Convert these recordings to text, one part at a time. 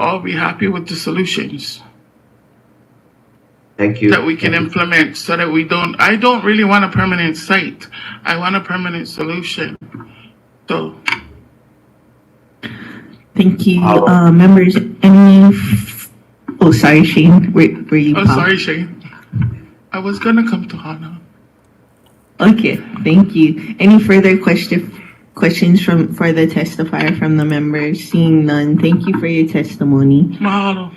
all be happy with the solutions Thank you. that we can implement so that I don't really want a permanent site. I want a permanent solution. So, Thank you. Members, any... Oh, sorry, Shane. Were you... oh, sorry, Shane. I was going to come to Hana. Okay, thank you. Any further questions for the testifier from the members? Seeing none, thank you for your testimony. Mahalo.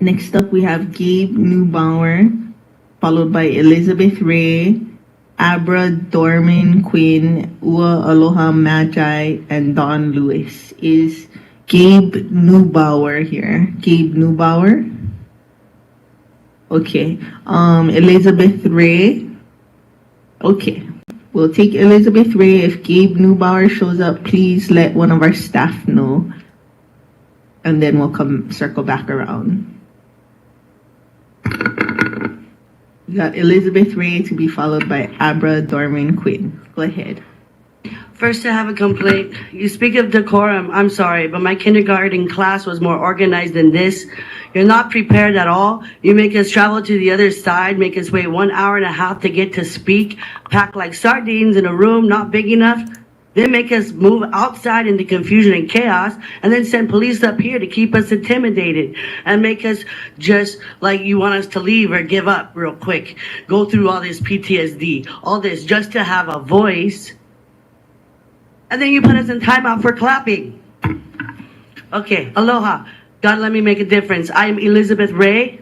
Next up, we have Gabe Neubauer, followed by Elizabeth Ray, Abra, Dorman, Quinn, Aloha Magi, and Don Lewis. Is Gabe Neubauer here? Gabe Neubauer? Okay. Elizabeth Ray? Okay. We'll take Elizabeth Ray. If Gabe Neubauer shows up, please let one of our staff know. And then we'll circle back around. We got Elizabeth Ray to be followed by Abra, Dorman, Quinn. Go ahead. First, I have a complaint. You speak of decorum. I'm sorry, but my kindergarten class was more organized than this. You're not prepared at all. You make us travel to the other side, make us wait 1.5 hours to get to speak, pack like sardines in a room not big enough, then make us move outside into confusion and chaos, and then send police up here to keep us intimidated and make us just like you want us to leave or give up real quick. Go through all this PTSD, all this just to have a voice. And then you put us in timeout for clapping. Okay, aloha. God, let me make a difference. I am Elizabeth Ray.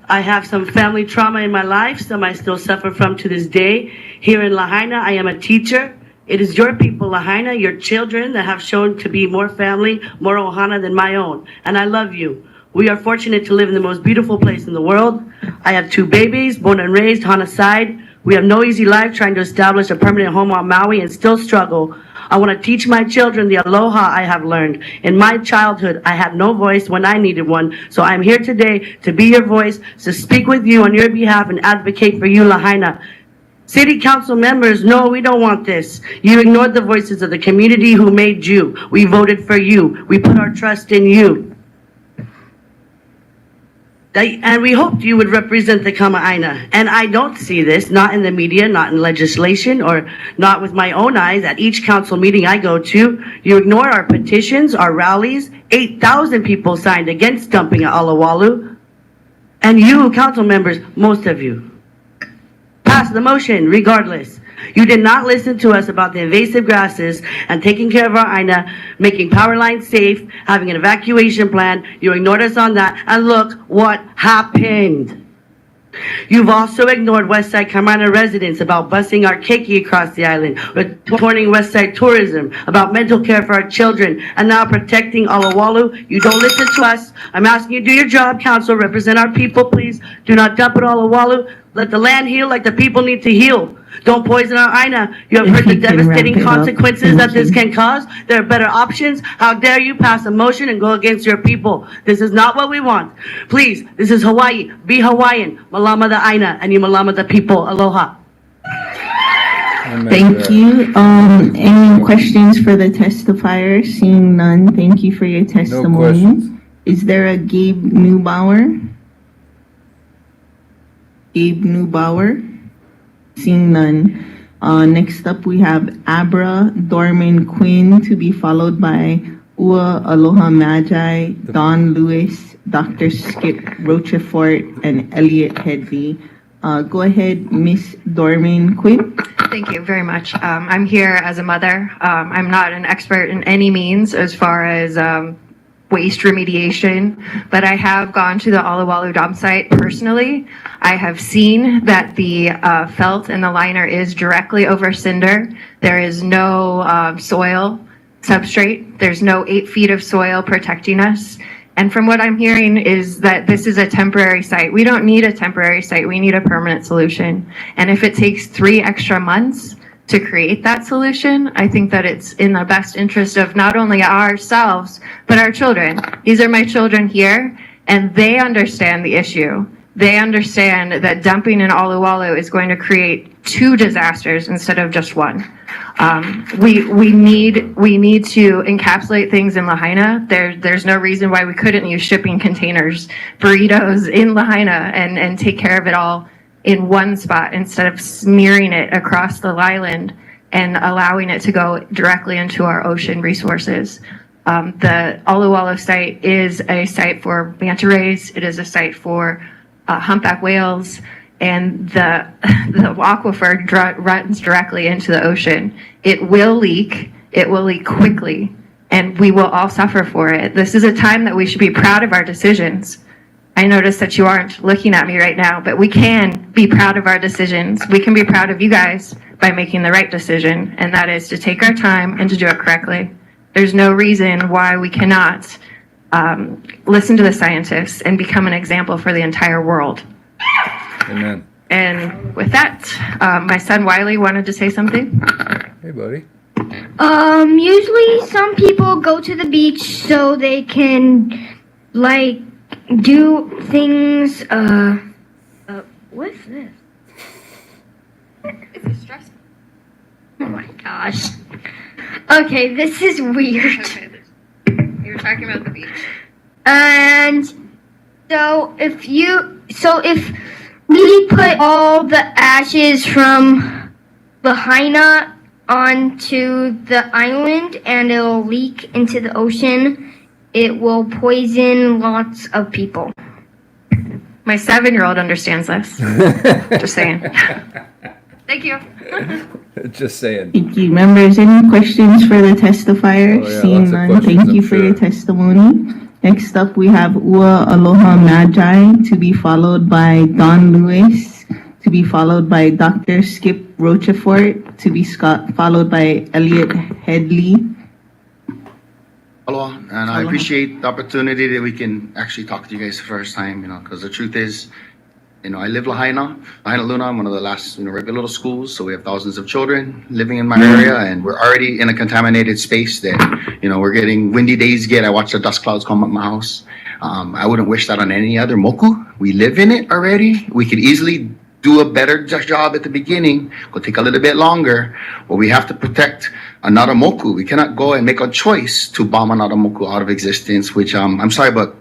I have some family trauma in my life, some I still suffer from to this day. Here in Lahaina, I am a teacher. It is your people, Lahaina, your children, that have shown to be more family, more ohana than my own. And I love you. We are fortunate to live in the most beautiful place in the world. I have 2 babies, born and raised Hana side. We have no easy life trying to establish a permanent home on Maui and still struggle. I want to teach my children the aloha I have learned. In my childhood, I had no voice when I needed one. So I'm here today to be your voice, to speak with you on your behalf and advocate for you, Lahaina. City council members, no, we don't want this. You ignored the voices of the community who made you. We voted for you. We put our trust in you. And we hoped you would represent the Kama'aina. And I don't see this, not in the media, not in legislation, or not with my own eyes at each council meeting I go to. You ignore our petitions, our rallies. 8,000 people signed against dumping at Olowalu. And you, council members, most of you, passed the motion regardless. You did not listen to us about the invasive grasses and taking care of our Aina, making power lines safe, having an evacuation plan. You ignored us on that, and look what happened. You've also ignored Westside Kaimana residents about busing our keiki across the island, reporting Westside tourism, about mental care for our children, and now protecting Olowalu. You don't listen to us. I'm asking you to do your job, council. Represent our people, please. Do not dump it Olowalu. Let the land heal like the people need to heal. Don't poison our Aina. You have heard the devastating consequences that this can cause. There are better options. How dare you pass a motion and go against your people? This is not what we want. Please, this is Hawaii. Be Hawaiian. Malama the Aina, and you malama the people. Aloha. Thank you. Any questions for the testifier? Seeing none, thank you for your testimony. questions. Is there a Gabe Neubauer? Gabe Neubauer? Seeing none. Next up, we have Abra, Dorman, Quinn to be followed by Aloha Magi, Don Lewis, Dr. Skip Rochefort, and Elliot Headley. Go ahead, Miss Dorman Quinn. Thank you very much. I'm here as a mother. I'm not an expert in any means as far as waste remediation, but I have gone to the Olowalu dump site personally. I have seen that the felt in the liner is directly over cinder. There is no soil substrate. There's no 8 feet of soil protecting us. And from what I'm hearing is that this is a temporary site. We don't need a temporary site. We need a permanent solution. And if it takes 3 extra months to create that solution, I think that it's in the best interest of not only ourselves, but our children. These are my children here, and they understand the issue. They understand that dumping in Olowalu is going to create 2 disasters instead of just one. We need to encapsulate things in Lahaina. There's no reason why we couldn't use shipping containers, burritos in Lahaina and take care of it all in one spot instead of smearing it across the island and allowing it to go directly into our ocean resources. The Olowalu site is a site for manta rays. It is a site for humpback whales, and the aquifer runs directly into the ocean. It will leak. It will leak quickly, and we will all suffer for it. This is a time that we should be proud of our decisions. I notice that you aren't looking at me right now, but we can be proud of our decisions. We can be proud of you guys by making the right decision, and that is to take our time and to do it correctly. There's no reason why we cannot listen to the scientists and become an example for the entire world. Amen. And with that, my son Wiley wanted to say something. Hey, buddy. Usually some people go to the beach so they can, like, do things, what's this? Is it stressful? Oh my gosh. Okay, this is weird. Okay. You were talking about the beach. And so if we put all the ashes from Lahaina onto the island and it'll leak into the ocean, it will poison lots of people. My 7-year-old understands this. Just saying. Thank you. Just saying. Thank you. Members, any questions for the testifier? Oh, yeah, Seeing lots of none, questions, thank you I'm for your sure. testimony. Next up, we have Aloha Magi, to be followed by Don Lewis, to be followed by Dr. Skip Rochefort, to be followed by Elliot Headley. Aloha, and I appreciate the opportunity that we can actually talk to you guys the first time, because the truth is, I live Lahaina Luna, I'm one of the last, regular little schools, so we have thousands of children living in my area, and we're already in a contaminated space that, we're getting windy days I watch the dust clouds come up my house. I wouldn't wish that on any other moku. We live in it already. We could easily do a better job at the beginning. It'll take a little bit longer, but we have to protect another moku. We cannot go and make a choice to bomb another moku out of existence, which I'm sorry, but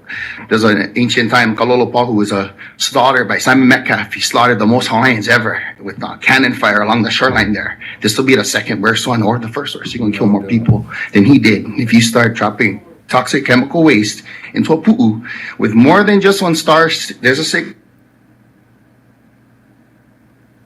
there's an ancient time, Kalolopa, who was slaughtered by Simon Metcalf. He slaughtered the most Hawaiians ever with cannon fire along the shoreline there. This will be the second worst one or the first worst. You're going to kill more people than he did if you start dropping toxic chemical waste into a pu'u with more than just one star.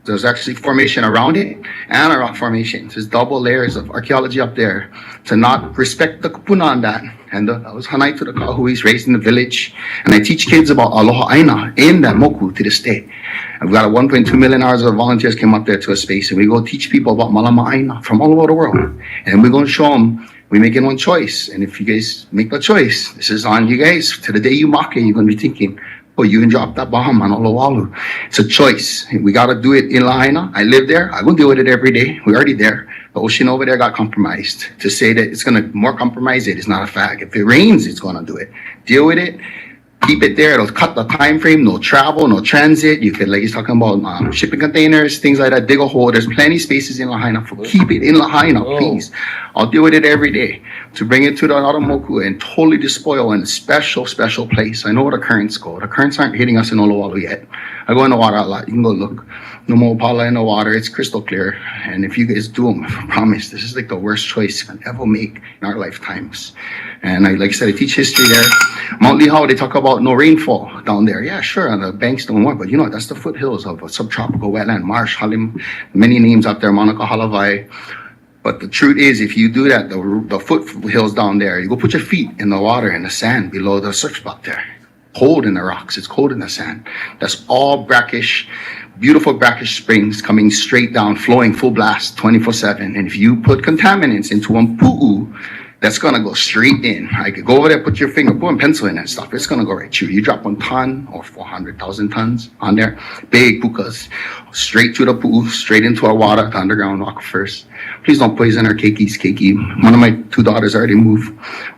There's actually formation around it and a rock formation. There's double layers of archaeology up there to not respect the kupuna on that. And that was Hanai to the Kahuis raised in the village. And I teach kids about Aloha Aina in that moku to this day. I've got 1.2 million hours of volunteers came up there to a space, and we go teach people about Malama Aina from all over the world. And we're going to show them we're making one choice. And if you guys make the choice, this is on you guys. To the day you mock it, you're going to be thinking, oh, you can drop that bomb on Olowalu. It's a choice. We got to do it in Lahaina. I live there. I'm going to deal with it every day. We're already there. The ocean over there got compromised. To say that it's going to more compromise it is not a fact. If it rains, it's going to do it. Deal with it. Keep it there. It'll cut the time frame. No travel, no transit. You could, like he's talking about shipping containers, things like that. Dig a hole. There's plenty spaces in Lahaina. Keep it in Lahaina, please. I'll deal with it every day to bring it to the Aramoku and totally despoil in a special place. I know where the currents go. The currents aren't hitting us in Olowalu yet. I go in the water a lot. You can go look. No more pala in the water. It's crystal clear. And if you guys do them, I promise, this is like the worst choice you can ever make in our lifetimes. And like I said, I teach history there. Mount Lehigh, they talk about no rainfall down there. Yeah, sure, and the banks don't work, but that's the foothills of a subtropical wetland, marsh, halim, many names out there, Mauna Halavai. But the truth is, if you do that, the foothills down there, you go put your feet in the water, in the sand below the surf spot there. Cold in the rocks, it's cold in the sand. That's all brackish, beautiful brackish springs coming straight down, flowing full blast 24/7. And if you put contaminants into one pu'u, that's gonna go straight in. I could go over there, put your finger, put a pencil in that stuff. It's gonna go right through. You drop 1 ton or 400,000 tons on there, big pukas, straight to the pu'u, straight into our water, the underground aquifers. Please don't poison our keikis, keiki. One of my 2 daughters already moved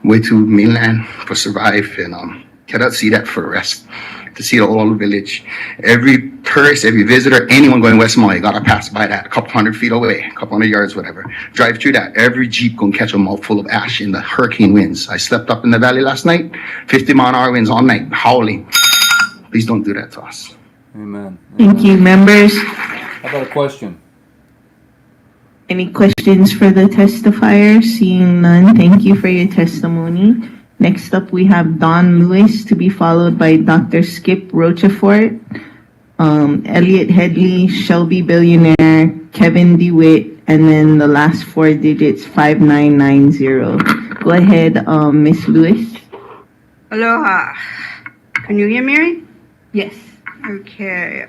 way to mainland for survive, and cannot see that for rest. to see the Olowalu village. Every tourist, every visitor, anyone going West Maui gotta pass by that, a couple hundred feet away, a couple hundred yards, whatever. Drive through that. Every Jeep gonna catch a mouthful of ash in the hurricane winds. I slept up in the valley last night, 50-mile-an-hour winds all night, howling. Please don't do that to us. Amen. Thank you, members. How about a question? Any questions for the testifiers? Seeing none, thank you for your testimony. Next up, we have Don Lewis to be followed by Dr. Skip Rochefort, Elliot Headley, Shelby Billionaire, Kevin Dwit, and then the last four digits, 5990. Go ahead, Miss Lewis. Aloha. Can you hear me? Yes. Okay.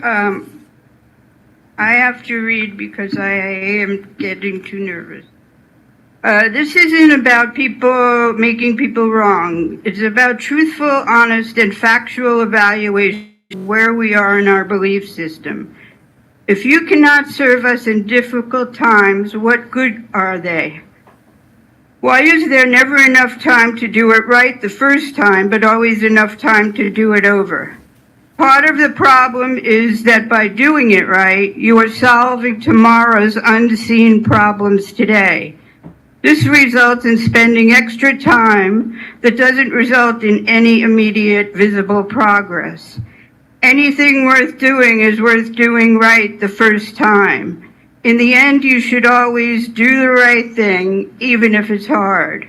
I have to read because I am getting too nervous. This isn't about people making people wrong. It's about truthful, honest, and factual evaluation of where we are in our belief system. If you cannot serve us in difficult times, what good are they? Why is there never enough time to do it right the first time, but always enough time to do it over? Part of the problem is that by doing it right, you are solving tomorrow's unseen problems today. This results in spending extra time that doesn't result in any immediate visible progress. Anything worth doing is worth doing right the first time. In the end, you should always do the right thing, even if it's hard.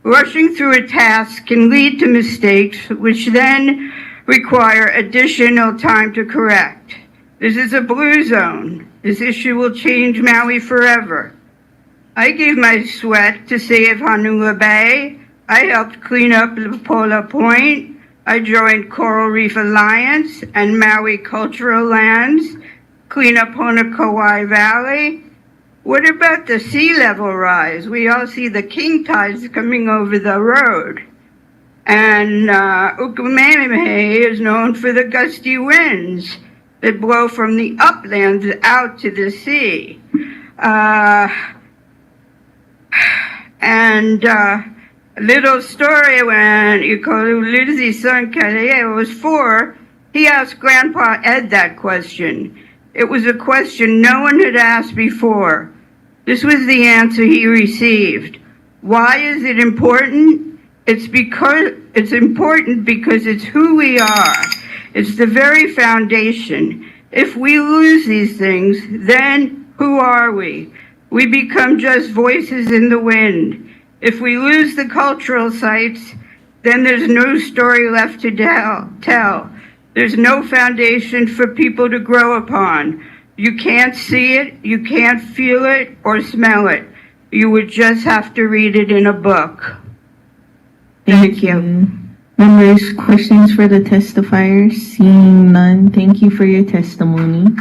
Rushing through a task can lead to mistakes, which then require additional time to correct. This is a blue zone. This issue will change Maui forever. I gave my sweat to save Honolulu Bay. I helped clean up Lapola Point. I joined Coral Reef Alliance and Maui Cultural Lands, clean up Honokowai Valley. What about the sea level rise? We all see the king tides coming over the road. And Ukumene is known for the gusty winds that blow from the uplands out to the sea. And a little story when Lizzy's son Kalea was 4, he asked Grandpa Ed that question. It was a question no one had asked before. This was the answer he received. Why is it important? It's important because it's who we are. It's the very foundation. If we lose these things, then who are we? We become just voices in the wind. If we lose the cultural sites, then there's no story left to tell. There's no foundation for people to grow upon. You can't see it, you can't feel it or smell it. You would just have to read it in a book. Thank you. Members, questions for the testifiers? Seeing none, thank you for your testimony.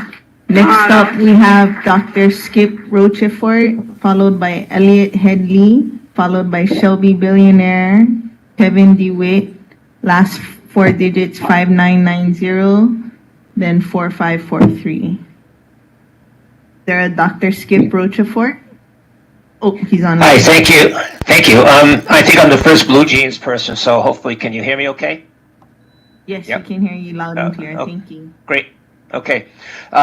Next up, we have Dr. Skip Rochefort, followed by Elliot Headley, followed by Shelby Billionaire, Kevin Dwit, last four digits 5990, then 4543. There a Dr. Skip Rochefort? Oh, he's on. Hi, thank you. Thank you. I think I'm the first Blue Jeans person, so hopefully, can you hear me okay? Yes, Yep. we can hear you loud and clear. Okay. Thank you. Great. Okay.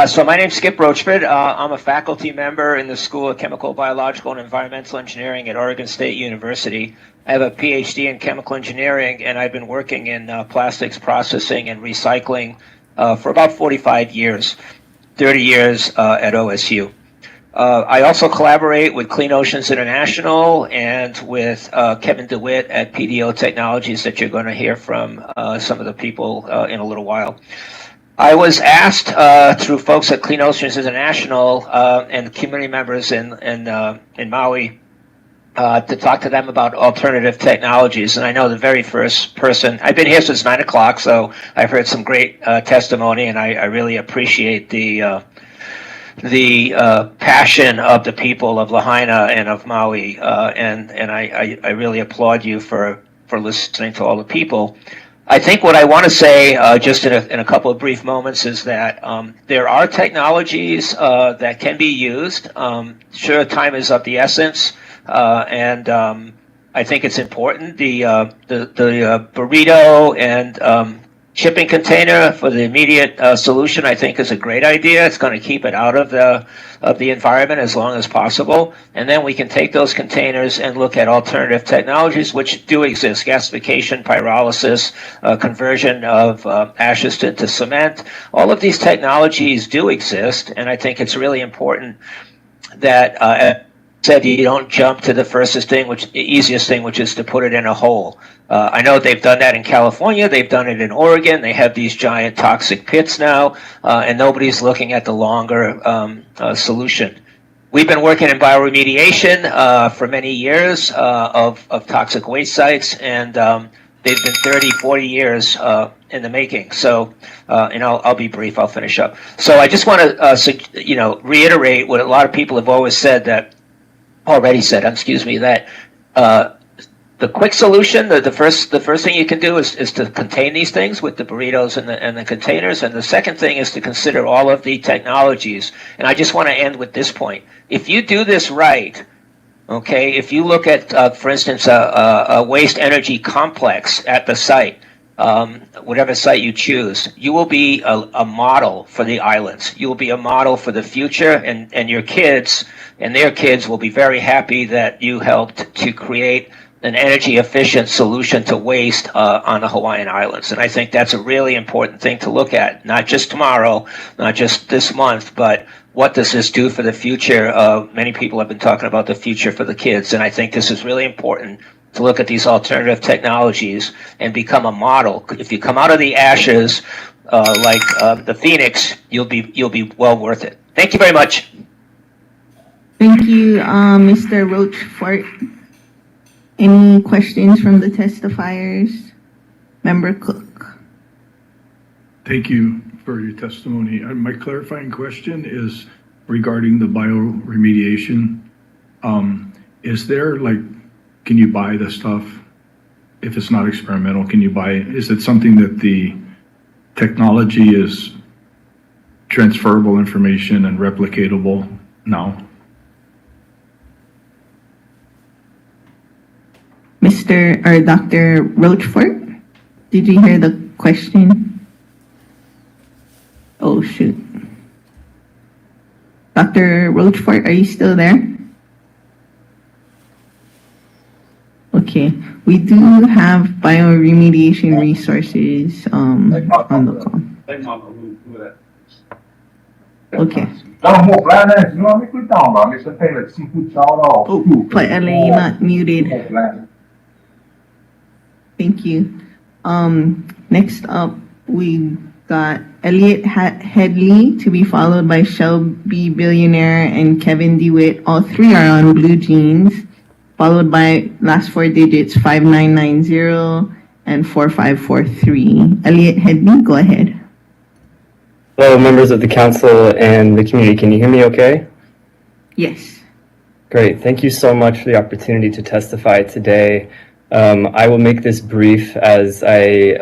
So my name's Skip Rochefort. I'm a faculty member in the School of Chemical, Biological, and Environmental Engineering at Oregon State University. I have a PhD in chemical engineering, and I've been working in plastics processing and recycling for about 45 years, 30 years at OSU. I also collaborate with Clean Oceans International and with Kevin Dwit at PDO Technologies that you're going to hear from some of the people in a little while. I was asked through folks at Clean Oceans International and community members in Maui to talk to them about alternative technologies. And I know the very first person, I've been here since 9 o'clock, so I've heard some great testimony, and I really appreciate the passion of the people of Lahaina and of Maui, and I really applaud you for listening to all the people. I think what I want to say, just in a couple of brief moments, is that there are technologies that can be used. Sure, time is of the essence, and I think it's important. The burrito and shipping container for the immediate solution, I think, is a great idea. It's going to keep it out of the environment as long as possible, and then we can take those containers and look at alternative technologies which do exist: gasification, pyrolysis, conversion of ashes to cement. All of these technologies do exist, and I think it's really important that said you don't jump to the easiest thing, which is to put it in a hole. I know they've done that in California. They've done it in Oregon. They have these giant toxic pits now, and nobody's looking at the longer solution. We've been working in bioremediation for many years of toxic waste sites, and they've been 30, 40 years in the making. So, and I'll be brief. I'll finish up. So I just want to, reiterate what a lot of people have always said that the quick solution, the first thing you can do is to contain these things with the burritos and the containers, and the second thing is to consider all of the technologies. And I just want to end with this point: if you do this right, okay, if you look at, for instance, a waste energy complex at the site, whatever site you choose, you will be a model for the islands. You will be a model for the future, and your kids and their kids will be very happy that you helped to create an energy efficient solution to waste on the Hawaiian Islands. And I think that's a really important thing to look at, not just tomorrow, not just this month, but what does this do for the future? Many people have been talking about the future for the kids, and I think this is really important to look at these alternative technologies and become a model. If you come out of the ashes like the Phoenix, you'll be well worth it. Thank you very much. Thank you, Mr. Rochefort. Any questions from the testifiers? Member Cook. Thank you for your testimony. My clarifying question is regarding the bioremediation. Is there, can you buy the stuff? If it's not experimental, can you buy it? Is it something that the technology is transferable information and replicatable now? Dr. Rochefort, did you hear the question? Oh, shoot. Dr. Rochefort, are you still there? Okay, we do have bioremediation resources on the call. Okay. Oh, Paele, not muted. Thank you. Next up, we got Elliot Headley to be followed by Shelby Billionaire and Kevin Dwit. All three are on blue jeans, followed by last four digits 5990 and 4543. Elliot Headley, go ahead. Hello, members of the council and the community. Can you hear me okay? Yes. Great. Thank you so much for the opportunity to testify today. I will make this brief as I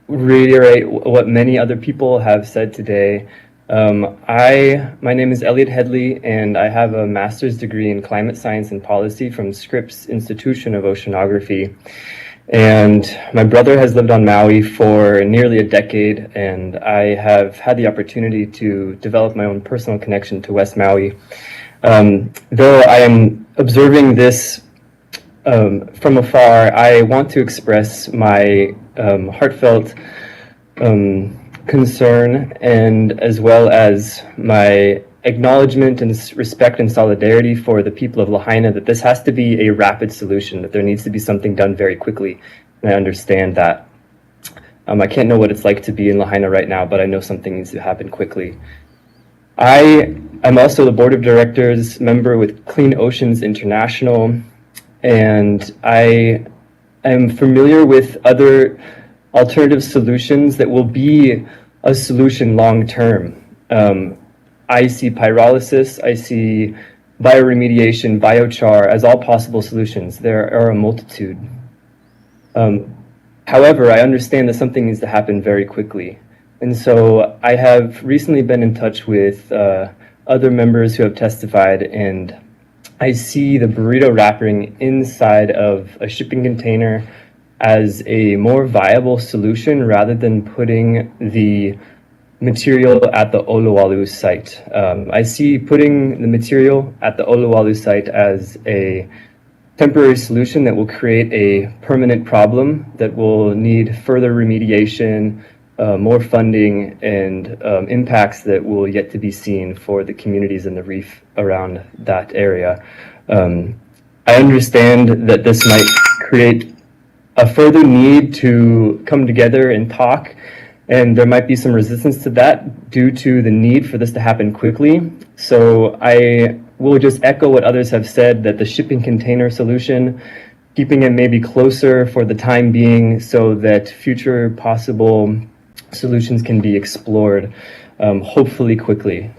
reiterate what many other people have said today. My name is Elliot Headley, and I have a master's degree in climate science and policy from Scripps Institution of Oceanography. And my brother has lived on Maui for nearly a decade, and I have had the opportunity to develop my own personal connection to West Maui. Though I am observing this from afar, I want to express my heartfelt concern, and as well as my acknowledgement and respect and solidarity for the people of Lahaina, that this has to be a rapid solution, that there needs to be something done very quickly. And I understand that. I can't know what it's like to be in Lahaina right now, but I know something needs to happen quickly. I am also the board of directors member with Clean Oceans International, and I am familiar with other alternative solutions that will be a solution long term. I see pyrolysis, I see bioremediation, biochar as all possible solutions. There are a multitude. However, I understand that something needs to happen very quickly. And so I have recently been in touch with other members who have testified, and I see the burrito wrapping inside of a shipping container as a more viable solution rather than putting the material at the Olowalu site. I see putting the material at the Olowalu site as a temporary solution that will create a permanent problem that will need further remediation, more funding, and impacts that will yet to be seen for the communities in the reef around that area. I understand that this might create a further need to come together and talk, and there might be some resistance to that due to the need for this to happen quickly. So I will just echo what others have said, that the shipping container solution, keeping it maybe closer for the time being so that future possible solutions can be explored, hopefully quickly.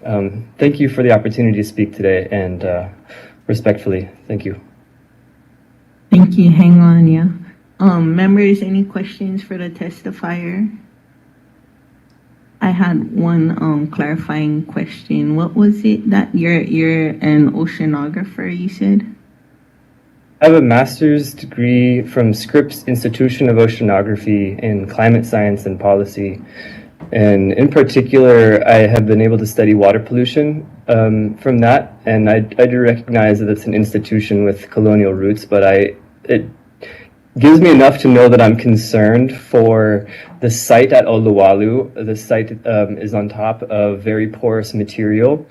Thank you for the opportunity to speak today, and respectfully, thank you. Thank you. Hang on, yeah. Members, any questions for the testifier? I had one clarifying question. What was it that you're an oceanographer, you said? I have a master's degree from Scripps Institution of Oceanography in climate science and policy. And in particular, I have been able to study water pollution from that. And I do recognize that it's an institution with colonial roots, but it gives me enough to know that I'm concerned for the site at Olowalu. The site is on top of very porous material.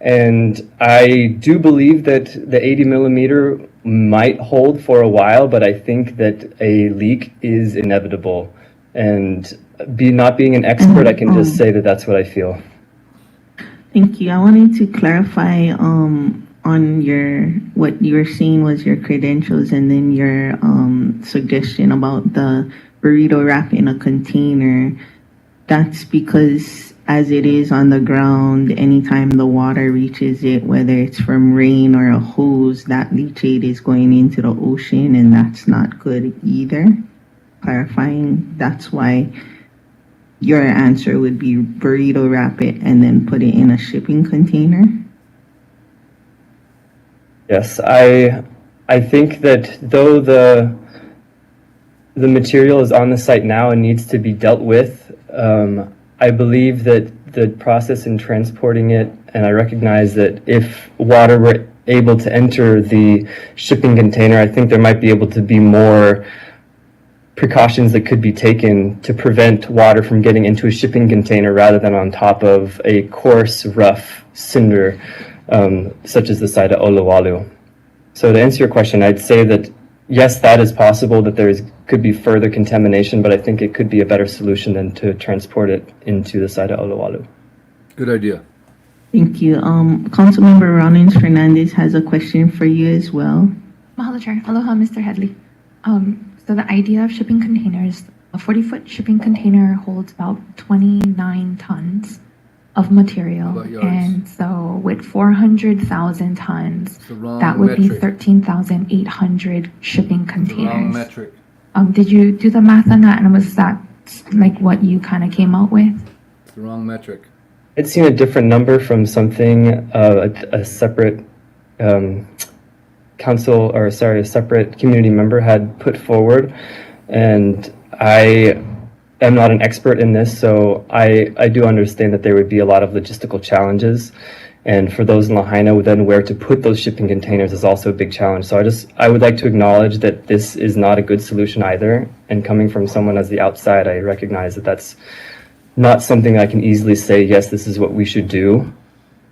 And I do believe that the 80 millimeter might hold for a while, but I think that a leak is inevitable. And not being an expert, I can just say that that's what I feel. Thank you. I wanted to clarify on what you were saying was your credentials, and then your suggestion about the burrito wrap in a container. That's because as it is on the ground, anytime the water reaches it, whether it's from rain or a hose, that leachate is going into the ocean, and that's not good either. Clarifying, that's why your answer would be burrito wrap it and then put it in a shipping container. Yes, I think that though the material is on the site now and needs to be dealt with, I believe that the process in transporting it, and I recognize that if water were able to enter the shipping container, I think there might be able to be more precautions that could be taken to prevent water from getting into a shipping container rather than on top of a coarse, rough cinder, such as the site at Olowalu. So to answer your question, I'd say that yes, that is possible, that could be further contamination, but I think it could be a better solution than to transport it into the site at Olowalu. Good idea. Thank you. Councilmember Rollins Fernandez has a question for you as well. Mahalo, Chair. Aloha, Mr. Headley. So the idea of shipping containers, a 40-foot shipping container holds about 29 tons of material. And so with 400,000 tons, that would be 13,800 shipping containers. Wrong metric. Did you do the math on that, and was that like what you kind of came out with? It's the wrong metric. I'd seen a different number from something, a separate a separate community member had put forward, and I am not an expert in this, so I do understand that there would be a lot of logistical challenges, and for those in Lahaina, then where to put those shipping containers is also a big challenge. So I would like to acknowledge that this is not a good solution either, and coming from someone as the outside, I recognize that that's not something I can easily say, yes, this is what we should do,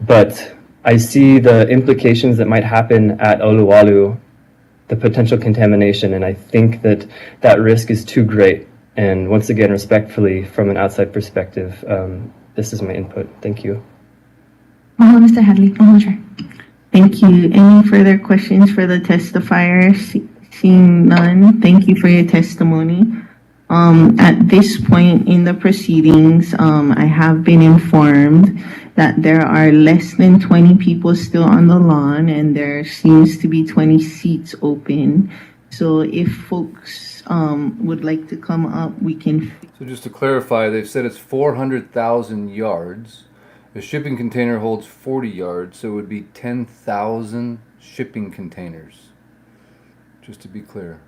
but I see the implications that might happen at Olowalu, the potential contamination, and I think that that risk is too great. And once again, respectfully, from an outside perspective, this is my input. Thank you. Mahalo, Mr. Headley. Mahalo, Chair. Thank you. Any further questions for the testifier? Seeing none, thank you for your testimony. At this point in the proceedings, I have been informed that there are less than 20 people still on the lawn, and there seems to be 20 seats open. So if folks would like to come up, we can. So just to clarify, they've said it's 400,000 yards. A shipping container holds 40 yards, so it would be 10,000 shipping containers. Just to be clear.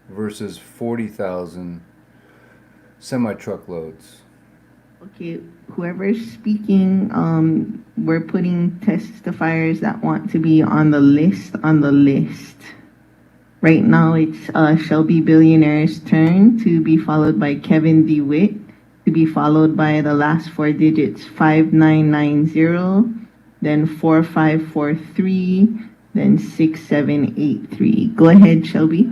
versus 40,000 semi-truckloads. Okay, whoever's speaking, we're putting testifiers that want to be on the list Right now, it's Shelby Billionaire's turn, to be followed by Kevin Dwit, to be followed by the last four digits 5990, then 4543, then 6783. Go ahead, Shelby.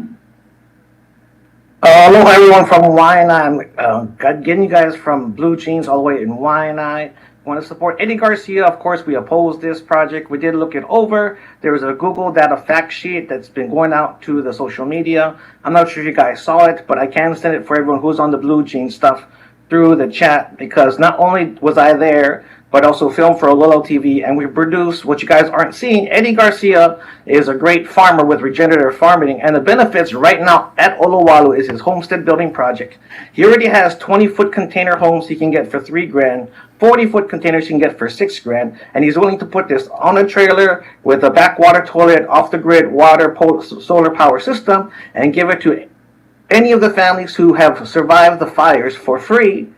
Aloha everyone from Waianae. I'm getting you guys from Blue Jeans all the way in Waianae. Want to support Eddie Garcia. Of course, we oppose this project. We did look it over. There was a Google data fact sheet that's been going out to the social media. I'm not sure if you guys saw it, but I can send it for everyone who's on the Blue Jeans stuff through the chat, because not only was I there, but also filmed for Olowalu TV, and we produced what you guys aren't seeing. Eddie Garcia is a great farmer with regenerative farming, and the benefits right now at Olowalu is his homestead building project. He already has 20-foot container homes he can get for $3,000, 40-foot containers he can get for $6,000, and he's willing to put this on a trailer with a backwater toilet, off-the-grid water solar power system, and give it to any of the families who have survived the fires for free,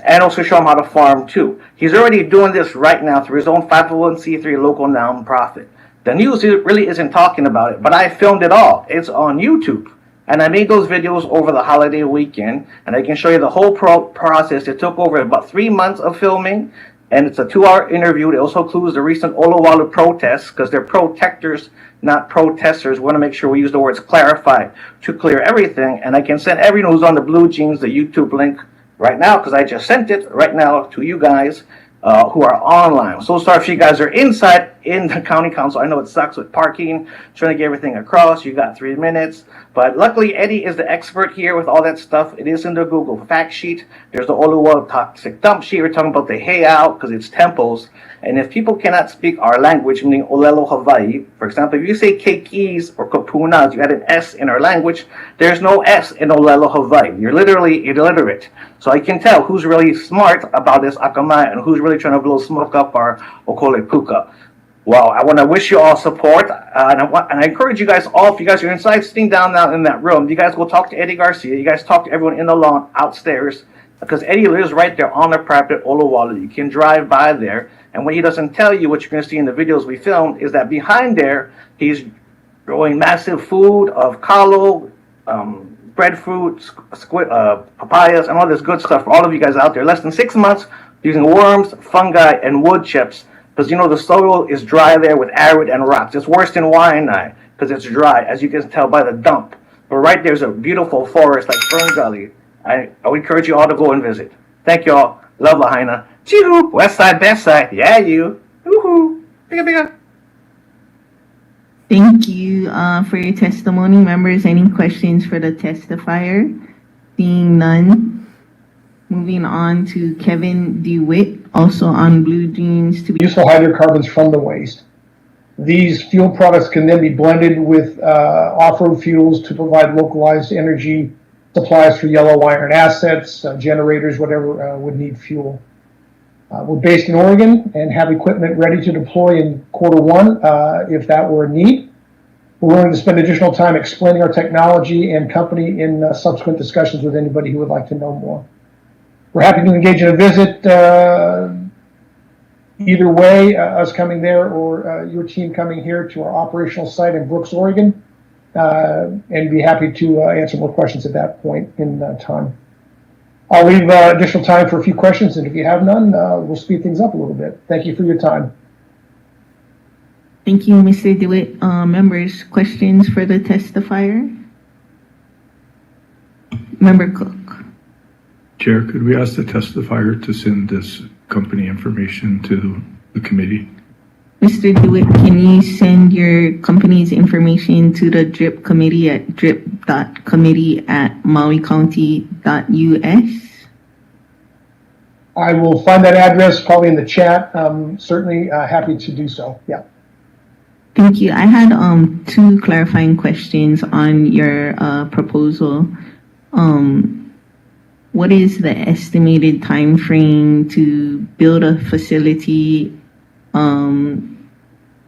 and also show him how to farm too. He's already doing this right now through his own 501c3 local nonprofit. The news really isn't talking about it, but I filmed it all. It's on YouTube. And I made those videos over the holiday weekend, and I can show you the whole process. It took over about 3 months of filming, and it's a 2-hour interview. It also includes the recent Olowalu protests, because they're protectors, not protesters. We want to make sure we use the words clarify to clear everything. And I can send everyone who's on the Blue Jeans the YouTube link right now, because I just sent it right now to you guys who are online. So sorry if you guys are inside in the county council. I know it sucks with parking, trying to get everything across. You got 3 minutes. But luckily, Eddie is the expert here with all that stuff. It is in the Google fact sheet. There's the Olowalu toxic dump sheet. We're talking about the heiau, because it's temples. And if people cannot speak our language, meaning Olelo Hawaii, for example, if you say keikis or kapunas, you add an S in our language, there's no S in Olelo Hawaii. You're literally illiterate. So I can tell who's really smart about this akamai and who's really trying to blow smoke up our okole puka. Well, I want to wish you all support, and I encourage you guys all, if you guys are inside, sitting down now in that room, you guys go talk to Eddie Garcia, you guys talk to everyone in the lawn outstairs, because Eddie lives right there on the private Olowalu. You can drive by there, and what he doesn't tell you, what you're going to see in the videos we filmed, is that behind there, he's growing massive food of kalo, breadfruit, papayas, and all this good stuff for all of you guys out there. Less than 6 months, using worms, fungi, and wood chips. Because, you know, the soil is dry there with arid and rocks. It's worse than Waianae because it's dry, as you can tell by the dump. But right there's a beautiful forest like Fern Gully. I would encourage you all to go and visit. Thank you all. Love Lahaina. Chee-hoo. West side, best side. Yeah, you. Woohoo. Bigga, bigga. Thank you for your testimony. Members, any questions for the testifier? Seeing none. Moving on to Kevin Dwit, also on Blue Jeans. Useful hydrocarbons from the waste. These fuel products can then be blended with off-road fuels to provide localized energy supplies for yellow iron assets, generators, whatever would need fuel. We're based in Oregon and have equipment ready to deploy in Q1 if that were a need. We're willing to spend additional time explaining our technology and company in subsequent discussions with anybody who would like to know more. We're happy to engage in a visit either way, us coming there or your team coming here to our operational site in Brooks, Oregon, and be happy to answer more questions at that point in time. I'll leave additional time for a few questions, and if you have none, we'll speed things up a little bit. Thank you for your time. Thank you, Mr. DeWitt. Members, questions for the testifier? Member Cook. Chair, could we ask the testifier to send this company information to the committee? Mr. DeWitt, can you send your company's information to the DRIP committee at drip.committee@mauicounty.us? I will find that address probably in the chat. Certainly happy to do so. Yeah. Thank you. I had 2 clarifying questions on your proposal. What is the estimated time frame to build a facility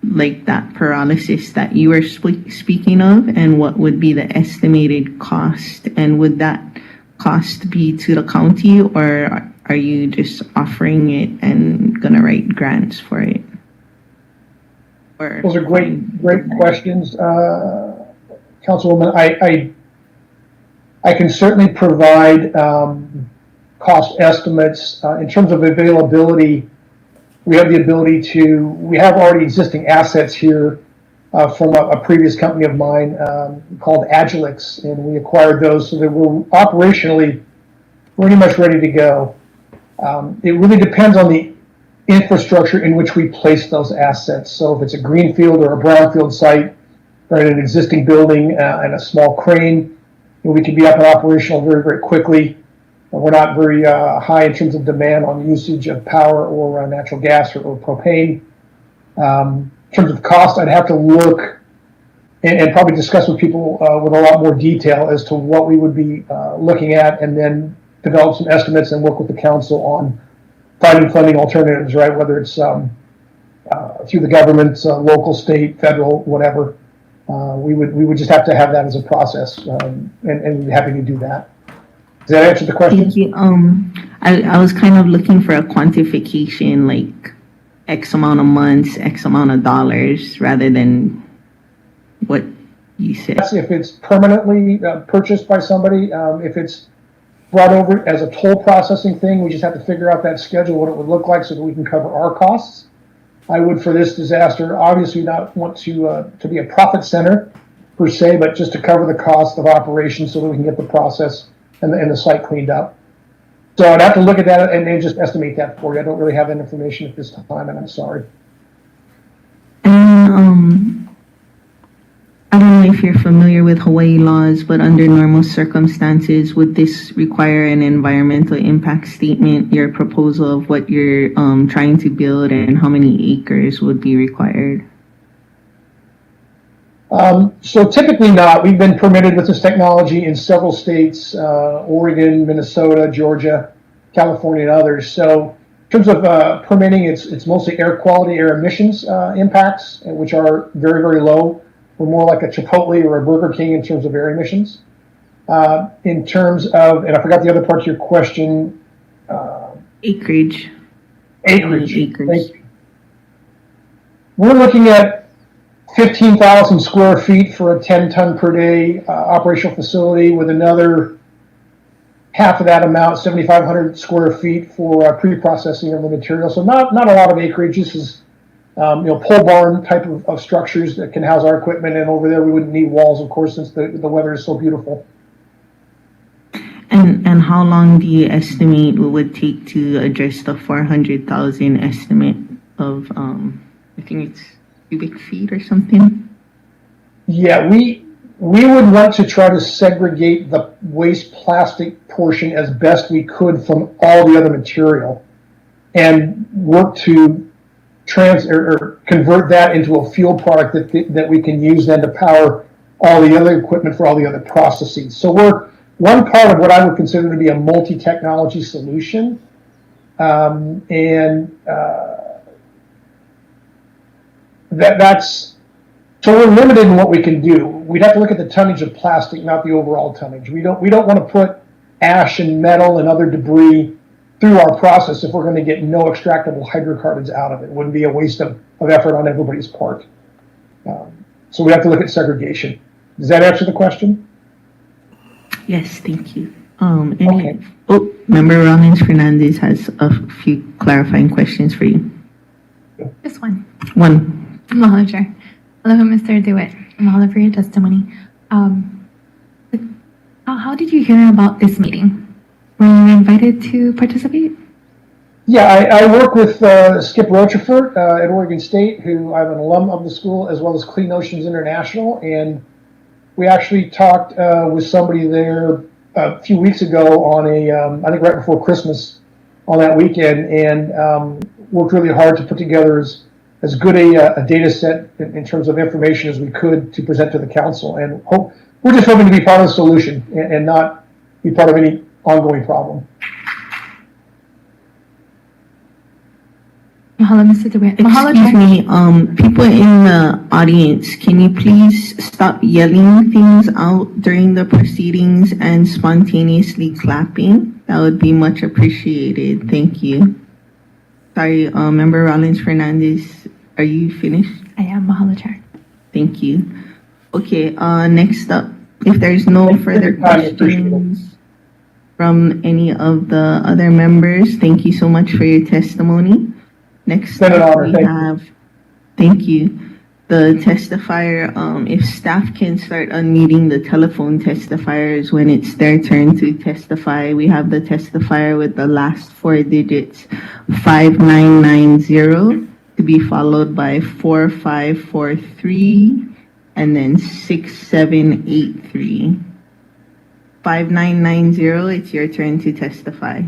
like that paralysis that you were speaking of, and what would be the estimated cost? And would that cost be to the county, or are you just offering it and gonna write grants for it? Or those are great questions, Councilwoman. I can certainly provide cost estimates. In terms of availability, we have the ability we have already existing assets here from a previous company of mine called Agilix, and we acquired those so that we're operationally pretty much ready to go. It really depends on the infrastructure in which we place those assets. So if it's a greenfield or a brownfield site, right, an existing building and a small crane, we can be up and operational very, very quickly. We're not very high in terms of demand on usage of power or natural gas or propane. In terms of cost, I'd have to look and probably discuss with people with a lot more detail as to what we would be looking at, and then develop some estimates and work with the council on finding funding alternatives, right? Whether it's through the government, local, state, federal, whatever. We would just have to have that as a process, and we'd be happy to do that. Does that answer the question? Thank you. I was kind of looking for a quantification, like X amount of months, X amount of dollars, rather than what you said. If it's permanently purchased by somebody, if it's brought over as a toll processing thing, we just have to figure out that schedule, what it would look like so that we can cover our costs. I would, for this disaster, obviously not want to be a profit center per se, but just to cover the cost of operations so that we can get the process and the site cleaned up. So I'd have to look at that and then just estimate that for you. I don't really have that information at this time, and I'm sorry. And I don't know if you're familiar with Hawaii laws, but under normal circumstances, would this require an environmental impact statement, your proposal of what you're trying to build and how many acres would be required? So typically not. We've been permitted with this technology in several states, Oregon, Minnesota, Georgia, California, and others. So in terms of permitting, it's mostly air quality, air emissions impacts, which are very, very low. We're more like a Chipotle or a Burger King in terms of air emissions. In terms of, and I forgot the other part of your question. Acreage. Acreage. Thank you. We're looking at 15,000 square feet for a 10-ton per day operational facility, with another half of that amount, 7,500 square feet for pre-processing of the material. So not a lot of acreage. This is pole barn type of structures that can house our equipment, and over there we wouldn't need walls, of course, since the weather is so beautiful. And how long do you estimate it would take to address the 400,000 estimate of I think it's cubic feet or something? Yeah, we would want to try to segregate the waste plastic portion as best we could from all the other material, and work to convert that into a fuel product that we can use then to power all the other equipment for all the other processes. So we're one part of what I would consider to be a multi-technology solution, that's so we're limited in what we can do. We'd have to look at the tonnage of plastic, not the overall tonnage. We don't want to put ash and metal and other debris through our process if we're going to get no extractable hydrocarbons out of it. It wouldn't be a waste of effort on everybody's part. So we have to look at segregation. Does that answer the question? Yes, thank you. Okay. Oh, Member Rollins Fernandez has a few clarifying questions for you. Just one. One. Mahalo, Chair. Aloha, Mr. Dwit. Mahalo for your testimony. How did you hear about this meeting? Were you invited to participate? Yeah, I work with Skip Rochefort at Oregon State, who I'm an alum of the school, as well as Clean Oceans International, and we actually talked with somebody there a few weeks ago on I think right before Christmas on that weekend, and worked really hard to put together as good a data set in terms of information as we could to present to the council. And we're just hoping to be part of the solution and not be part of any ongoing problem. Mahalo, Mr. Dwit. Mahalo, Excuse Chair. me, people in the audience, can you please stop yelling things out during the proceedings and spontaneously clapping? That would be much appreciated. Thank you. Sorry, Member Rollins Fernandez, are you finished? I am. Mahalo, Chair. Thank you. Okay, next up, if there's no further questions from any of the other members, thank you so much for your testimony. Next up, we have, thank you, the testifier. If staff can start unmuting the telephone testifiers when it's their turn to testify. We have the testifier with the last four digits, 5990, to be followed by 4543, and then 6783. 5990, it's your turn to testify.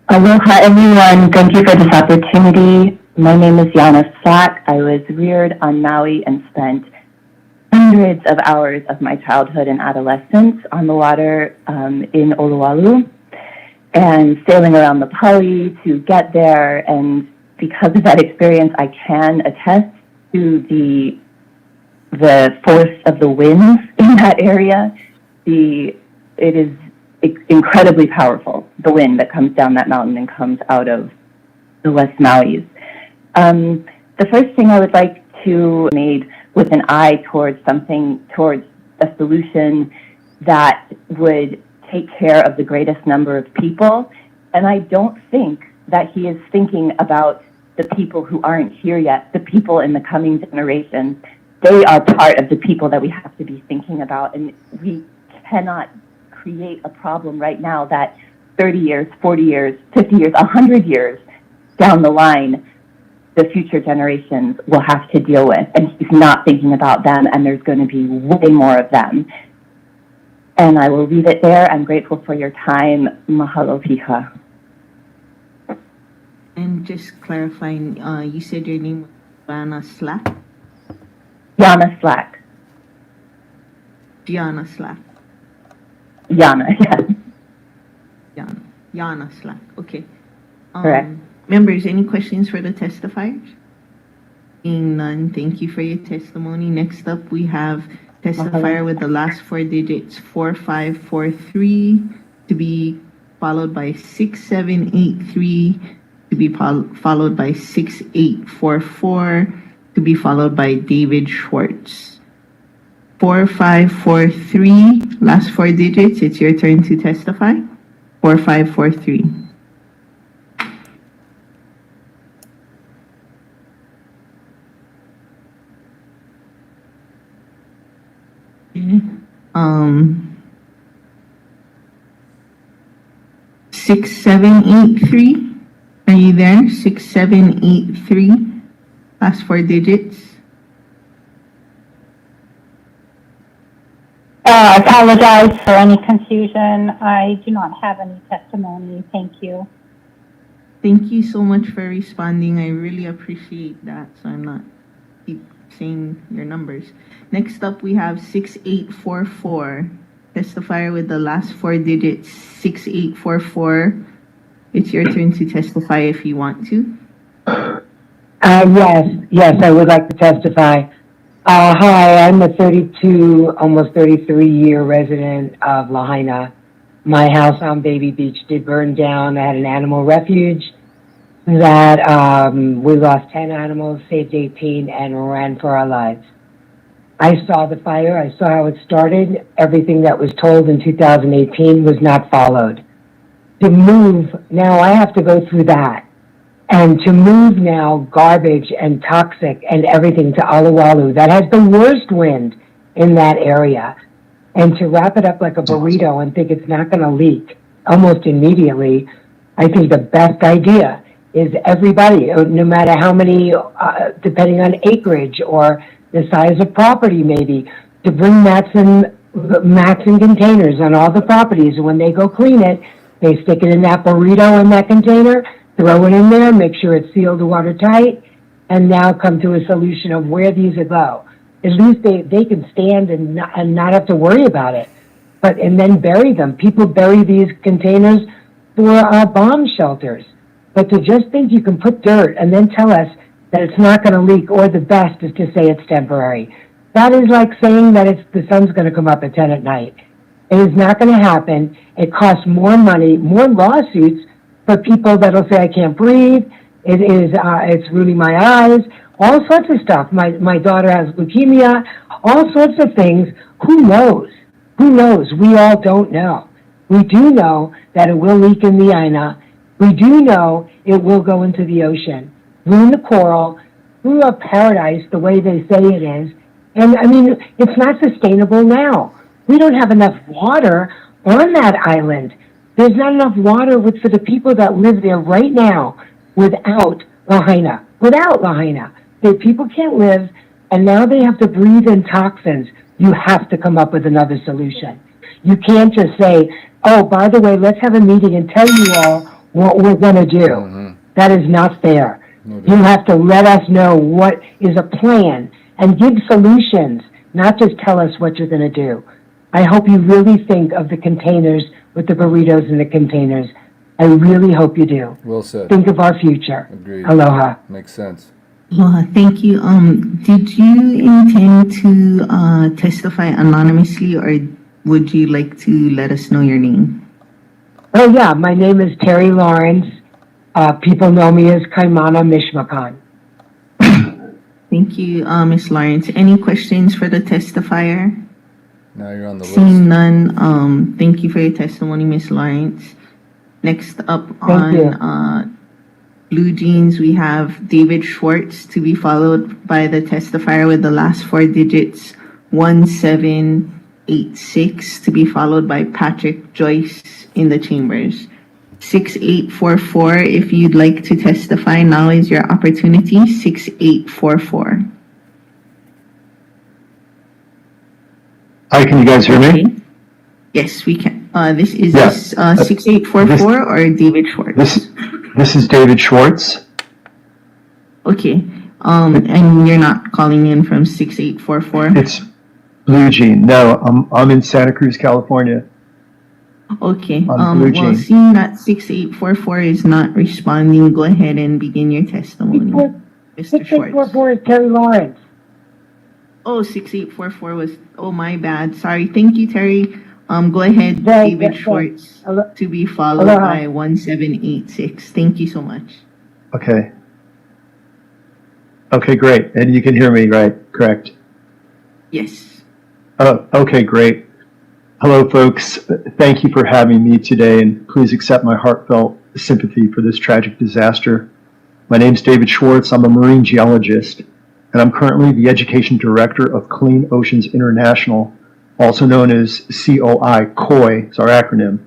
Aloha everyone, thank you for this opportunity. My name is Jana Slack. I was reared on Maui and spent hundreds of hours of my childhood and adolescence on the water in Olowalu and sailing around the Paui to get there. And because of that experience, I can attest to the force of the winds in that area. It is incredibly powerful, the wind that comes down that mountain and comes out of the West Maui's. The first thing I would like to made with an eye towards a solution that would take care of the greatest number of people. And I don't think that he is thinking about the people who aren't here yet, the people in the coming generations. They are part of the people that we have to be thinking about, and we cannot create a problem right now that 30 years, 40 years, 50 years, 100 years down the line, the future generations will have to deal with. And he's not thinking about them, and there's going to be way more of them. And I will leave it there. I'm grateful for your time. Mahalo piha. And just clarifying, you said your name was Jana Slack? Jana Slack. Jana Slack. Jana, yes. Jana Slack, okay. Correct. Members, any questions for the testifiers? Seeing none, thank you for your testimony. Next up, we have testifier with the last four digits, 4543, to be followed by 6783, to be followed by 6844, to be followed by David Schwarz. 4543, last four digits, it's your turn to testify. 4543. Okay. 6783, are you there? 6783, last four digits. I apologize for any confusion. I do not have any testimony. Thank you. Thank you so much for responding. I really appreciate that, so I'm not keep saying your numbers. Next up, we have 6844. Testifier with the last four digits, 6844. It's your turn to testify if you want to. Yes, I would like to testify. Hi, I'm a 32, almost 33-year resident of Lahaina. My house on Baby Beach did burn down. I had an animal refuge that we lost 10 animals, saved 18, and ran for our lives. I saw the fire. I saw how it started. Everything that was told in 2018 was not followed. To move, now I have to go through that. And to move now garbage and toxic and everything to Olowalu, that has the worst wind in that area, and to wrap it up like a burrito and think it's not going to leak almost immediately, I think the best idea is everybody, no matter how many, depending on acreage or the size of property maybe, to bring mats and containers on all the properties. And when they go clean it, they stick it in that burrito in that container, throw it in there, make sure it's sealed watertight, and now come to a solution of where these will go. At least they can stand and not have to worry about it. And then bury them. People bury these containers for bomb shelters. But to just think you can put dirt and then tell us that it's not going to leak, or the best is to say it's temporary. That is like saying that the sun's going to come up at 10 at night. It is not going to happen. It costs more money, more lawsuits for people that'll say, I can't breathe. It's ruining my eyes, all sorts of stuff. My daughter has leukemia, all sorts of things. Who knows? Who knows? We all don't know. We do know that it will leak in the Aina. We do know it will go into the ocean, ruin the coral, ruin a paradise the way they say it is. And I mean, it's not sustainable now. We don't have enough water on that island. There's not enough water for the people that live there right now without Lahaina. Without Lahaina. People can't live, and now they have to breathe in toxins. You have to come up with another solution. You can't just say, oh, by the way, let's have a meeting and tell you all what we're going to do. Mm-hmm. That is not fair. You have to let us know what is a plan and give solutions, not just tell us what you're going to do. I hope you really think of the containers with the burritos in the containers. I really hope you do. Well said. Think of our future. Agreed. Aloha. Makes sense. Aloha, thank you. Did you intend to testify anonymously, or would you like to let us know your name? Oh, yeah. My name is Terry Lawrence. People know me as Kaimana Mishmakan. Thank you, Ms. Lawrence. Any questions for the testifier? Now you're on the list. Seeing none, thank you for your testimony, Ms. Lawrence. Next up on Blue Jeans, we have David Schwarz, to be followed by the testifier with the last four digits, 1786, to be followed by Patrick Joyce in the chambers. 6844, if you'd like to testify, now is your opportunity. 6844. Hi, can you guys hear me? Yes, we can. This is 6844 or David Schwarz? This is David Schwarz. Okay. And you're not calling in from 6844? It's Blue Jean. No, I'm in Santa Cruz, California. Okay. Well, seeing that 6844 is not responding, go ahead and begin your testimony, Mr. Schwarz. 6844 is Terry Lawrence. Oh, 6844 was, oh, my bad. Sorry. Thank you, Terry. Go ahead, David Schwarz, to be followed by 1786. Thank you so much. Okay. Okay, great. And you can hear me, right? Correct? Yes. Oh, okay, great. Hello, folks. Thank you for having me today, and please accept my heartfelt sympathy for this tragic disaster. My name is David Schwarz. I'm a marine geologist, and I'm currently the Education Director of Clean Oceans International, also known as COI, is our acronym.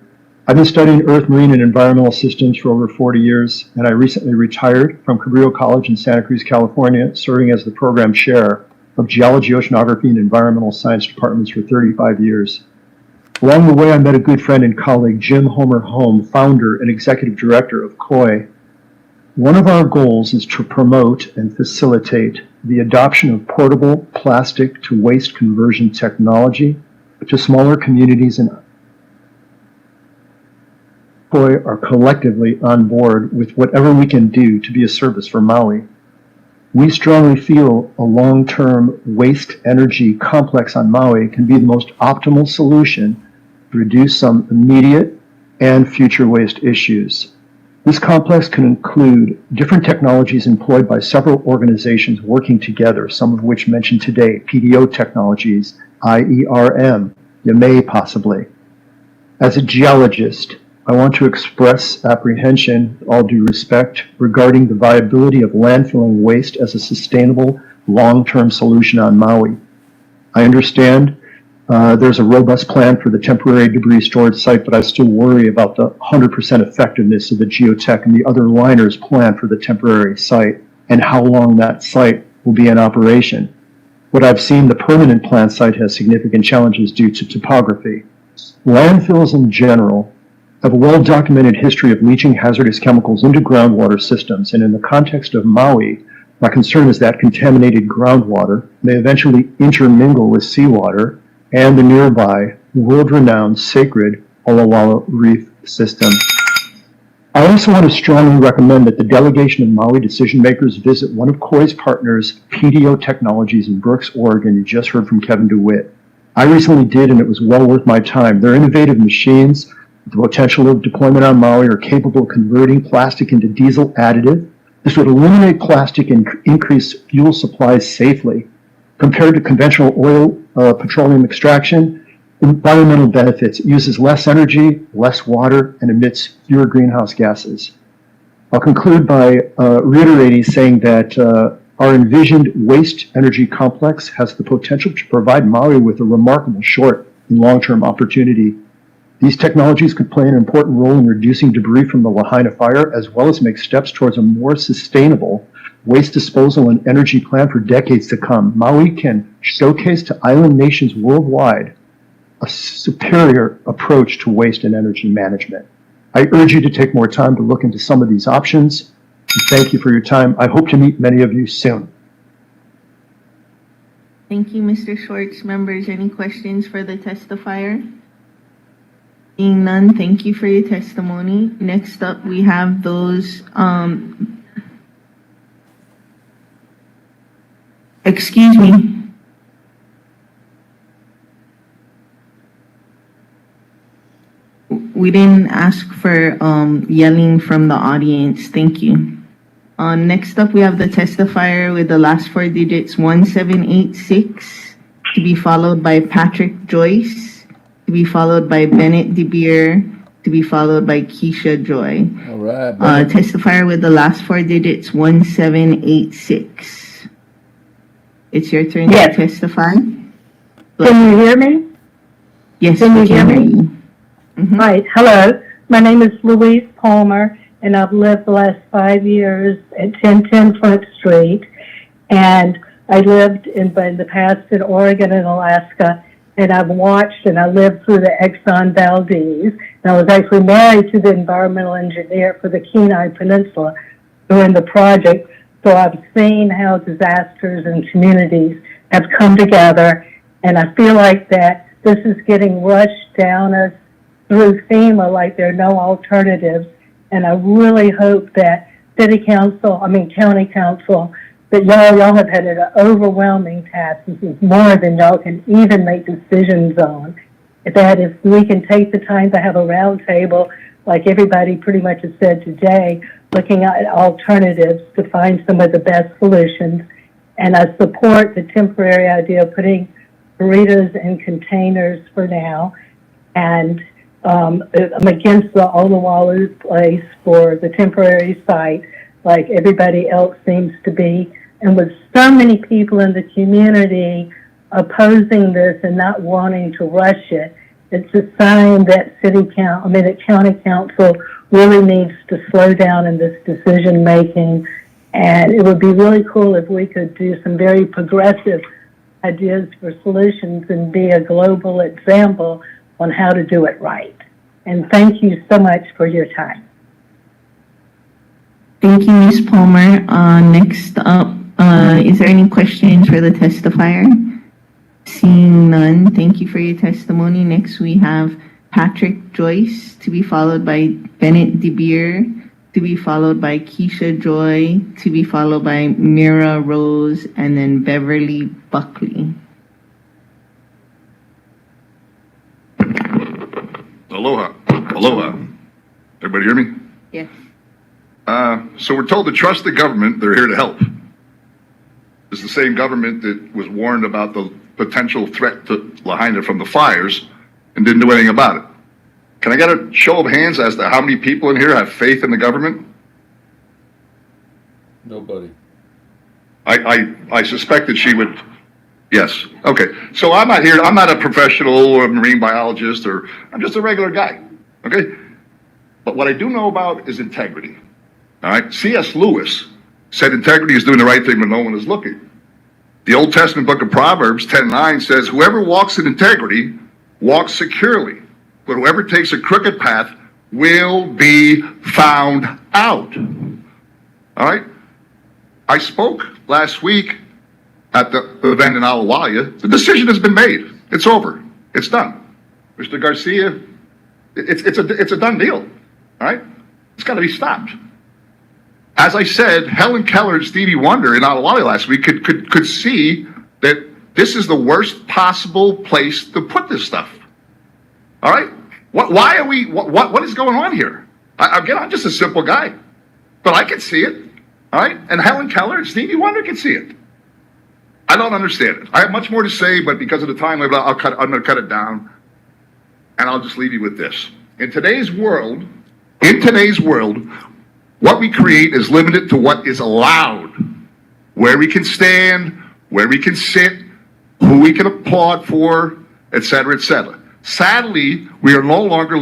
I've been studying Earth, marine, and environmental systems for over 40 years, and I recently retired from Cabrillo College in Santa Cruz, California, serving as the program chair of Geology, Oceanography, and Environmental Science departments for 35 years. Along the way, I met a good friend and colleague, Jim Homer Home, founder and executive director of COI. One of our goals is to promote and facilitate the adoption of portable plastic to waste conversion technology to smaller communities, and COI are collectively on board with whatever we can do to be a service for Maui. We strongly feel a long-term waste energy complex on Maui can be the most optimal solution to reduce some immediate and future waste issues. This complex can include different technologies employed by several organizations working together, some of which mentioned today, PDO technologies, IERM, YAME possibly. As a geologist, I want to express apprehension, with all due respect, regarding the viability of landfilling waste as a sustainable, long-term solution on Maui. I understand there's a robust plan for the temporary debris storage site, but I still worry about the 100% effectiveness of the geotech and the other liners planned for the temporary site and how long that site will be in operation. What I've seen, the permanent plant site has significant challenges due to topography. Landfills in general have a well-documented history of leaching hazardous chemicals into groundwater systems, and in the context of Maui, my concern is that contaminated groundwater may eventually intermingle with seawater and the nearby world-renowned sacred Olowalu reef system. I also want to strongly recommend that the delegation of Maui decision makers visit one of COI's partners, PDO Technologies in Brooks, Oregon. You just heard from Kevin Dwit. I recently did, and it was well worth my time. Their innovative machines, with the potential of deployment on Maui, are capable of converting plastic into diesel additive. This would eliminate plastic and increase fuel supplies safely. Compared to conventional oil, petroleum extraction, environmental benefits. It uses less energy, less water, and emits fewer greenhouse gases. I'll conclude by reiterating saying that our envisioned waste energy complex has the potential to provide Maui with a remarkable short and long-term opportunity. These technologies could play an important role in reducing debris from the Lahaina fire, as well as make steps towards a more sustainable waste disposal and energy plan for decades to come. Maui can showcase to island nations worldwide a superior approach to waste and energy management. I urge you to take more time to look into some of these options. And thank you for your time. I hope to meet many of you soon. Thank you, Mr. Schwarz. Members, any questions for the testifier? Seeing none, thank you for your testimony. Next up, we have those, excuse me. We didn't ask for yelling from the audience. Thank you. Next up, we have the testifier with the last four digits 1786, to be followed by Patrick Joyce, to be followed by Bennett Deir, to be followed by Kesha Joy. All right. Testifier with the last four digits 1786. It's your turn to testify. Can you hear me? Yes, Can you we hear can me? hear you. Right. Hello. My name is Louise Palmer, and I've lived the last 5 years at 1010 Front Street. And I lived in the past in Oregon and Alaska, and I've watched and I lived through the Exxon Valdez. And I was actually married to the environmental engineer for the Kenai Peninsula during the project. So I've seen how disasters and communities have come together, and I feel like that this is getting rushed down us through FEMA like there are no alternatives. And I really hope that county council, that y'all have had an overwhelming task. This is more than y'all can even make decisions on. That if we can take the time to have a round table, like everybody pretty much has said today, looking at alternatives to find some of the best solutions. And I support the temporary idea of putting burritos in containers for now. And I'm against the Olowalu place for the temporary site, like everybody else seems to be. And with so many people in the community opposing this and not wanting to rush it, it's a sign that the county council really needs to slow down in this decision making. And it would be really cool if we could do some very progressive ideas for solutions and be a global example on how to do it right. And thank you so much for your time. Thank you, Ms. Palmer. Next up, is there any questions for the testifier? Seeing none, thank you for your testimony. Next, we have Patrick Joyce, to be followed by Bennett Deir, to be followed by Kesha Joy, to be followed by Mera Rose, and then Beverly Buckley. Aloha. Aloha. Everybody hear me? Yes. So we're told to trust the government. They're here to help. It's the same government that was warned about the potential threat to Lahaina from the fires and didn't do anything about it. Can I get a show of hands as to how many people in here have faith in the government? Nobody. I suspect that she would. Yes. Okay. So I'm not here. I'm not a professional or a marine biologist, or I'm just a regular guy. Okay. But what I do know about is integrity. All right. C.S. Lewis said integrity is doing the right thing when no one is looking. The Old Testament book of Proverbs 10:9 says, whoever walks in integrity walks securely, but whoever takes a crooked path will be found out. All right. I spoke last week at the event in Alowalu. The decision has been made. It's over. It's done. Mr. Garcia, it's a done deal. All right. got to be stopped. As I said, Helen Keller and Stevie Wonder in Olowalu last week could see that this is the worst possible place to put this stuff. All right? Why are we, what is going on here? Again, I'm just a simple guy, but I can see it. All right? And Helen Keller and Stevie Wonder can see it. I don't understand it. I have much more to say, but because of the time limit, I'm going to cut it down, and I'll just leave you with this. In today's world, what we create is limited to what is allowed, where we can stand, where we can sit, who we can applaud for, etc., etc. Sadly, we are no longer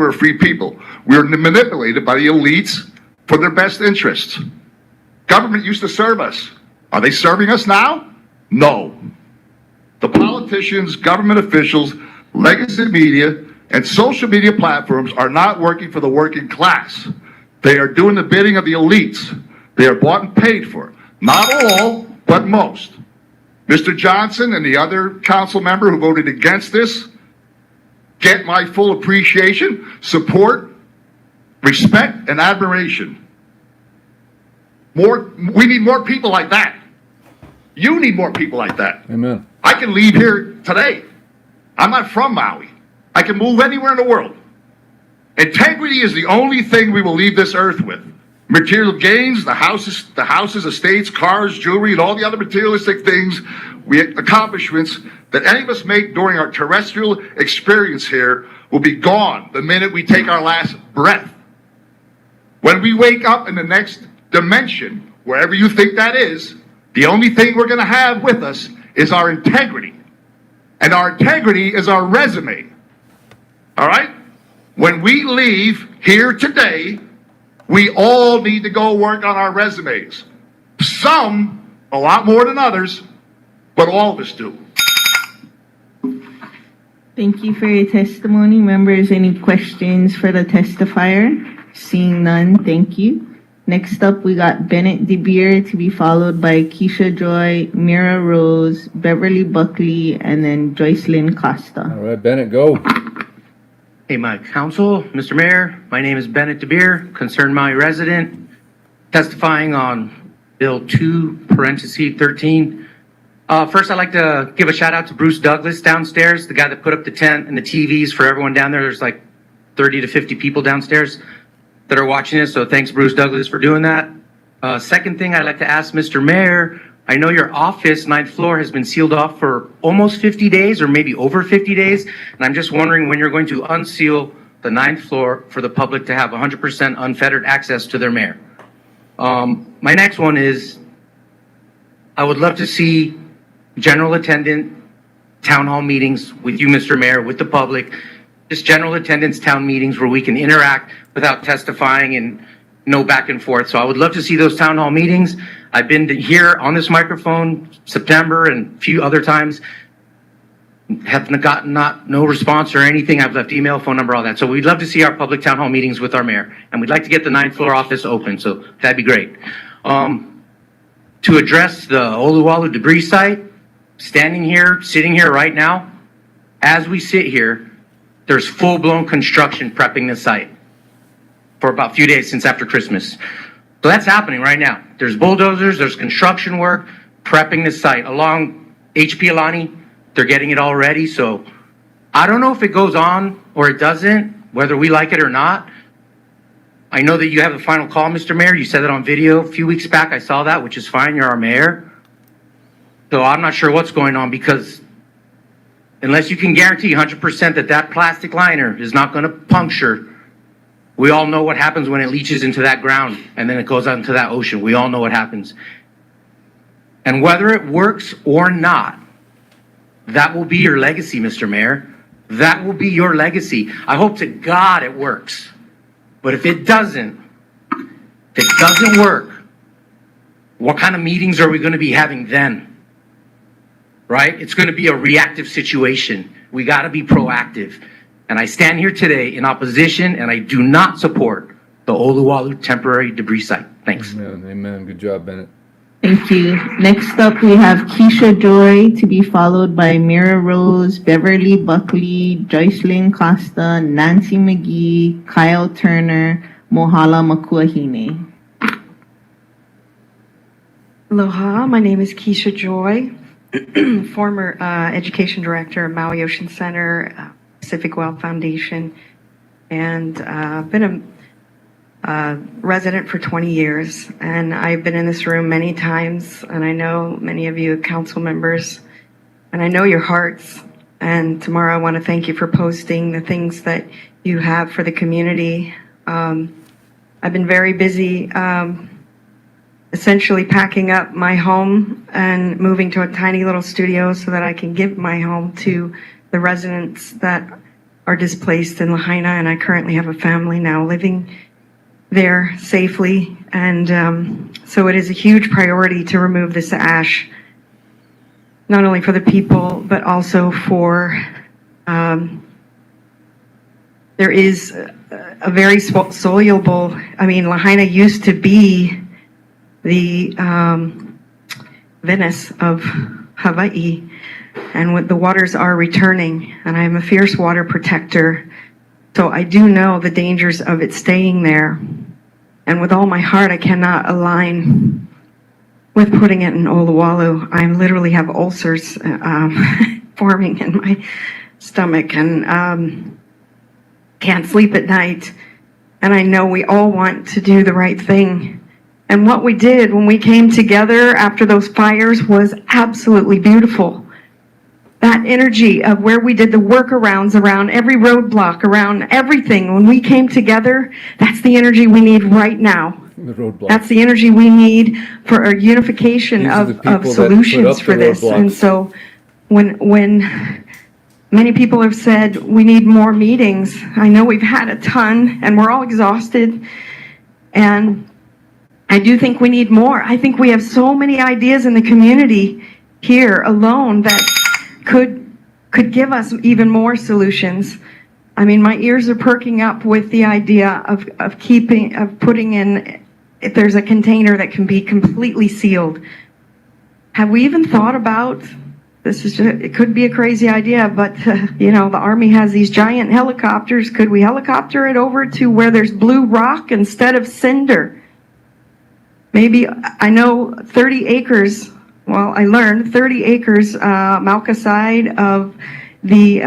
a free people. We are manipulated by the elites for their best interests. Government used to serve us. Are they serving us now? No. The politicians, government officials, legacy media, and social media platforms are not working for the working class. They are doing the bidding of the elites. They are bought and paid for. Not all, but most. Mr. Johnson and the other council member who voted against this get my full appreciation, support, respect, and admiration. We need more people like that. You need more people like that. Amen. I can leave here today. I'm not from Maui. I can move anywhere in the world. Integrity is the only thing we will leave this earth with. Material gains, the houses, estates, cars, jewelry, and all the other materialistic things, accomplishments that any of us make during our terrestrial experience here will be gone the minute we take our last breath. When we wake up in the next dimension, wherever you think that is, the only thing we're going to have with us is our integrity. And our integrity is our resume. All right? When we leave here today, we all need to go work on our resumes. Some, a lot more than others, but all of us do. Thank you for your testimony. Members, any questions for the testifier? Seeing none, thank you. Next up, we got Bennett Deir to be followed by Kesha Joy, Mera Rose, Beverly Buckley, and then Joceline Costa. All right, Bennett, go. Hey, my council, Mr. Mayor, my name is Bennett Deir, concerned Maui resident, testifying on Bill 2, parenthesis 13. First, I'd like to give a shout out to Bruce Douglas downstairs, the guy that put up the tent and the TVs for everyone down there. There's like 30 to 50 people downstairs that are watching this, so thanks, Bruce Douglas, for doing that. Second thing I'd like to ask Mr. Mayor, I know your office, 9th floor, has been sealed off for almost 50 days or maybe over 50 days, and I'm just wondering when you're going to unseal the 9th floor for the public to have 100% unfettered access to their mayor. My next one is, I would love to see general attendant town hall meetings with you, Mr. Mayor, with the public, just general attendance town meetings where we can interact without testifying and no back and forth. So I would love to see those town hall meetings. I've been here on this microphone September and a few other times, have gotten no response or anything. I've left email, phone number, all that. So we'd love to see our public town hall meetings with our mayor, and we'd like to get the 9th floor office open. So that'd be great. To address the Olowalu debris site, sitting here right now, as we sit here, there's full-blown construction prepping the site for about a few days since after Christmas. So that's happening right now. There's bulldozers, there's construction work, prepping the site. Along HP Alani, they're getting it all ready. So I don't know if it goes on or it doesn't, whether we like it or not. I know that you have the final call, Mr. Mayor. You said that on video a few weeks back. I saw that, which is fine. You're our mayor. So I'm not sure what's going on, because unless you can guarantee 100% that that plastic liner is not going to puncture, we all know what happens when it leaches into that ground and then it goes out into that ocean. We all know what happens. And whether it works or not, that will be your legacy, Mr. Mayor. That will be your legacy. I hope to God it works. But if it doesn't work, what kind of meetings are we going to be having then? Right? It's going to be a reactive situation. We got to be proactive. And I stand here today in opposition, and I do not support the Olowalu temporary debris site. Thanks. Amen. Good job, Bennett. Thank you. Next up, we have Kesha Joy to be followed by Mera Rose, Beverly Buckley, Joceline Costa, Nancy McGee, Kyle Turner, Moala Makini. Aloha, my name is Kesha Joy, former education director of Maui Ocean Center, Pacific Well Foundation, and been a resident for 20 years. And I've been in this room many times, and I know many of you council members, and I know your hearts. And tomorrow I want to thank you for posting the things that you have for the community. I've been very busy essentially packing up my home and moving to a tiny little studio so that I can give my home to the residents that are displaced in Lahaina, and I currently have a family now living there safely. And so it is a huge priority to remove this ash, not only for the people, but also for, there is a very soluble, I mean, Lahaina used to be the Venice of Hawaii, and the waters are returning, and I'm a fierce water protector, so I do know the dangers of it staying there, and with all my heart I cannot align with putting it in Olowalu. I literally have ulcers forming in my stomach, and can't sleep at night, and I know we all want to do the right thing. And what we did when we came together after those fires was absolutely beautiful. That energy of where we did the workarounds around every roadblock, around everything, when we came together, that's the energy we need right now. That's the energy we need for a unification of solutions for this. And so when many people have said we need more meetings, I know we've had a ton and we're all exhausted, and I do think we need more. I think we have so many ideas in the community here alone that could give us even more solutions. I mean, my ears are perking up with the idea of putting in, if there's a container that can be completely sealed. Have we even thought about, it could be a crazy idea, but you know, the Army has these giant helicopters. Could we helicopter it over to where there's blue rock instead of cinder? Maybe, I know 30 acres, well, I learned 30 acres Mauka side of the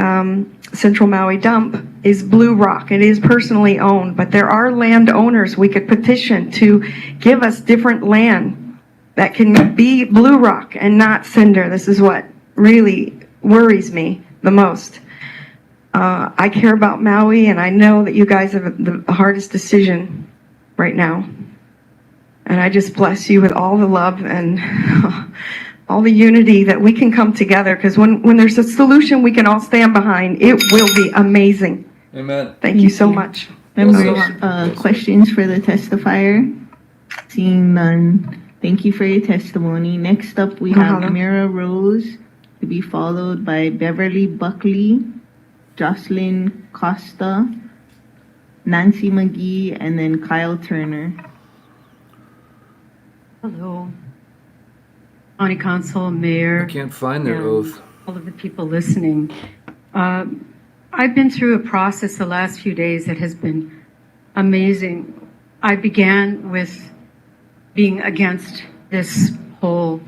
Central Maui dump is blue rock. It is personally owned, but there are landowners we could petition to give us different land that can be blue rock and not cinder. This is what really worries me the most. I care about Maui, and I know that you guys have the hardest decision right now. And I just bless you with all the love and all the unity that we can come together, because when there's a solution we can all stand behind, it will be amazing. Amen. Thank you so much. Members, questions for the testifier? Seeing none, thank you for your testimony. Next up, we have Mera Rose, to be followed by Beverly Buckley, Joceline Costa, Nancy McGee, and then Kyle Turner. Hello, County Council, Mayor. I can't find their oath. All of the people listening. I've been through a process the last few days that has been amazing. I began with being against this whole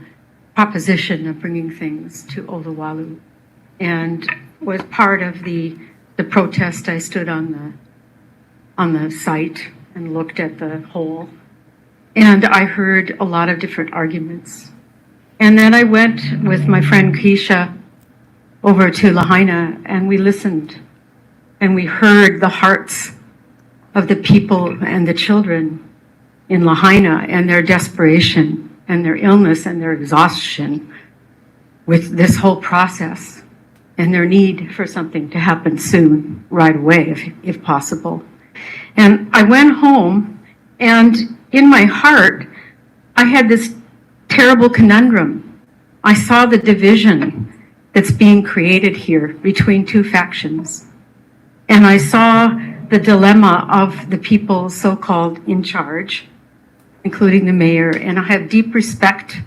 proposition of bringing things to Olowalu, and was part of the protest. I stood on the site and looked at the hole. And I heard a lot of different arguments. And then I went with my friend Kesha over to Lahaina, and we listened, and we heard the hearts of the people and the children in Lahaina, and their desperation and their illness and their exhaustion with this whole process, and their need for something to happen soon, right away, if possible. And I went home, and in my heart, I had this terrible conundrum. I saw the division that's being created here between two factions. And I saw the dilemma of the people so-called in charge, including the mayor. And I have deep respect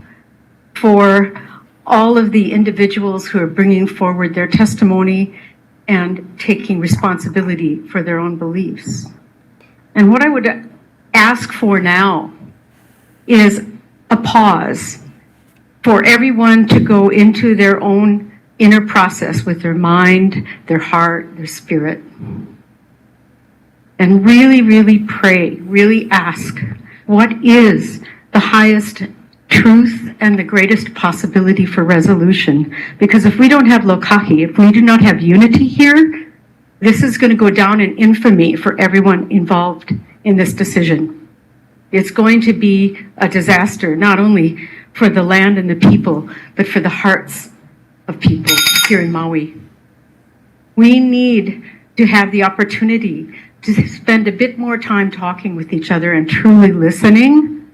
for all of the individuals who are bringing forward their testimony and taking responsibility for their own beliefs. And what I would ask for now is a pause for everyone to go into their own inner process with their mind, their heart, their spirit, and really, really pray, really ask, what is the highest truth and the greatest possibility for resolution? Because if we don't have lokahi, if we do not have unity here, this is going to go down in infamy for everyone involved in this decision. It's going to be a disaster, not only for the land and the people, but for the hearts of people here in Maui. We need to have the opportunity to spend a bit more time talking with each other and truly listening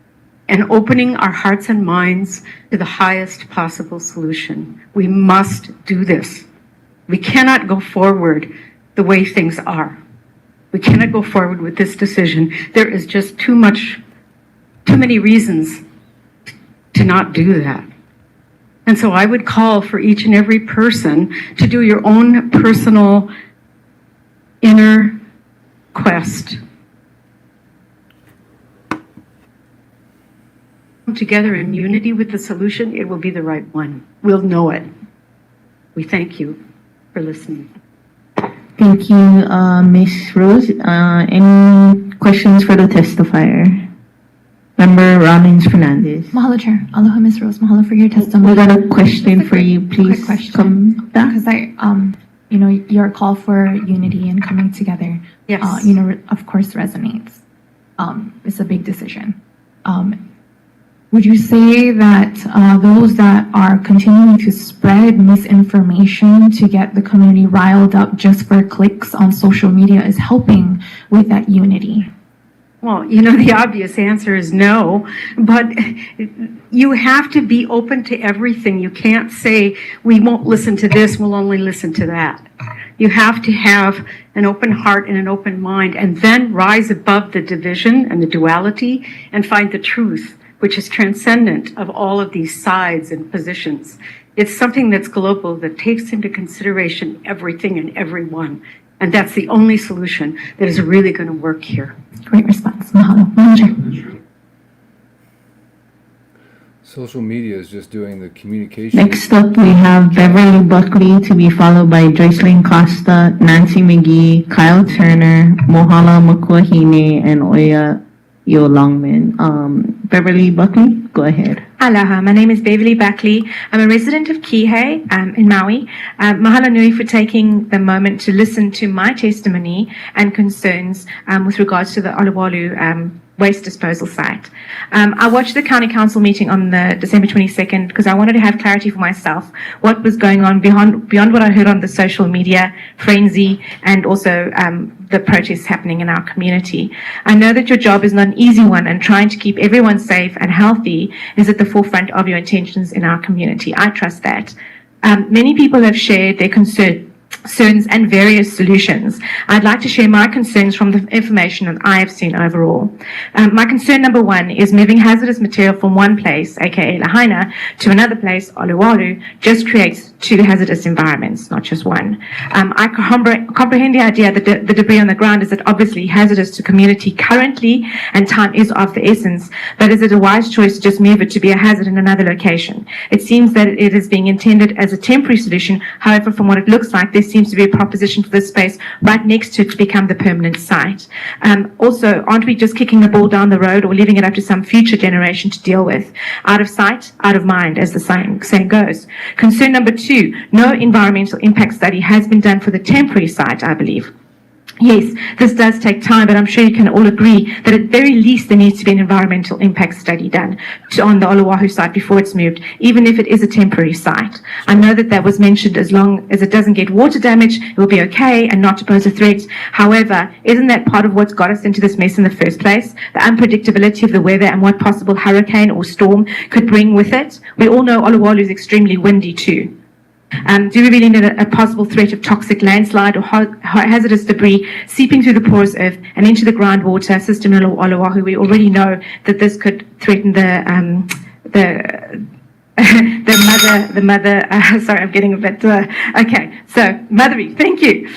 and opening our hearts and minds to the highest possible solution. We must do this. We cannot go forward the way things are. We cannot go forward with this decision. There is just too many reasons to not do that. And so I would call for each and every person to do your own personal inner quest. Come together in unity with the solution, it will be the right one. We'll know it. We thank you for listening. Thank you, Ms. Rose. Any questions for the testifier? Member Rollins Fernandez. Mahalo, Chair. Aloha, Ms. Rose. Mahalo for your testimony. We got a question for you. Please come back. Because your call for unity and coming together, yes, of course resonates. It's a big decision. Would you say that those that are continuing to spread misinformation to get the community riled up just for clicks on social media is helping with that unity? Well, the obvious answer is no, but you have to be open to everything. You can't say, we won't listen to this, we'll only listen to that. You have to have an open heart and an open mind, and then rise above the division and the duality and find the truth, which is transcendent of all of these sides and positions. It's something that's global, that takes into consideration everything and everyone. And that's the only solution that is really going to work here. Great response. Mahalo. Social media is just doing the communication. Next up, we have Beverly Buckley to be followed by Joceline Costa, Nancy McGee, Kyle Turner, Moala Makini, and Oya Yolongman. Beverly Buckley, go ahead. Aloha, my name is Beverly Buckley. I'm a resident of Kihei in Maui. Mahalo nui for taking the moment to listen to my testimony and concerns with regards to the Olowalu waste disposal site. I watched the County Council meeting on the December 22nd because I wanted to have clarity for myself what was going on beyond what I heard on the social media frenzy and also the protests happening in our community. I know that your job is not an easy one, and trying to keep everyone safe and healthy is at the forefront of your intentions in our community. I trust that. Many people have shared their concerns and various solutions. I'd like to share my concerns from the information that I have seen overall. My concern number one is moving hazardous material from one place, aka Lahaina, to another place, Olowalu, just creates two hazardous environments, not just one. I comprehend the idea that the debris on the ground is obviously hazardous to community currently, and time is of the essence, but is it a wise choice to just move it to be a hazard in another location? It seems that it is being intended as a temporary solution. However, from what it looks like, there seems to be a proposition for this space right next to it to become the permanent site. Also, aren't we just kicking the ball down the road or leaving it up to some future generation to deal with? Out of sight, out of mind, as the saying goes. Concern number two, no environmental impact study has been done for the temporary site, I believe. Yes, this does take time, but I'm sure you can all agree that at very least there needs to be an environmental impact study done on the Olowalu site before it's moved, even if it is a temporary site. I know that was mentioned, as long as it doesn't get water damage, it will be okay and not to pose a threat. However, isn't that part of what's got us into this mess in the first place? The unpredictability of the weather and what possible hurricane or storm could bring with it. We all know Olowalu is extremely windy too. Do we really need a possible threat of toxic landslide or hazardous debris seeping through the porous earth and into the groundwater system in Oahu? We already know that this could threaten the the mother, sorry, I'm getting a bit, okay, so mothery, thank you.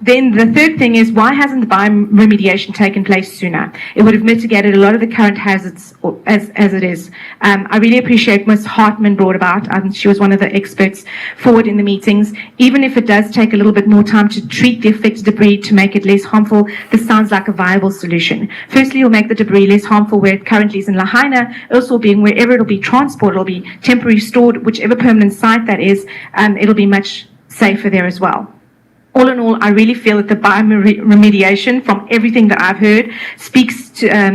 Then the third thing is, why hasn't the bioremediation taken place sooner? It would have mitigated a lot of the current hazards as it is. I really appreciate Ms. Hartman brought about, she was one of the experts forward in the meetings. Even if it does take a little bit more time to treat the affected debris to make it less harmful, this sounds like a viable solution. Firstly, you'll make the debris less harmful where it currently is in Lahaina, also being wherever it'll be transported, it'll be temporarily stored, whichever permanent site that is, it'll be much safer there as well. All in all, I really feel that the bioremediation, from everything that I've heard,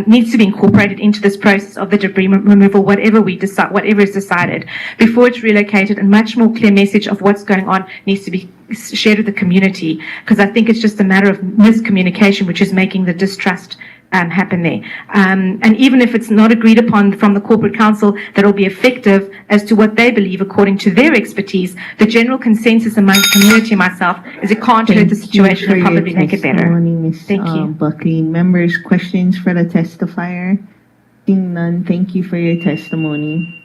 needs to be incorporated into this process of the debris removal, whatever is decided, before it's relocated. And much more clear message of what's going on needs to be shared with the community, because I think it's just a matter of miscommunication which is making the distrust happen there. And even if it's not agreed upon from the corporate council that will be effective as to what they believe according to their expertise, the general consensus among the community and myself is it can't hurt the situation and probably make it better. Thank you. Buckley. Members, questions for the testifier? Seeing none, thank you for your testimony.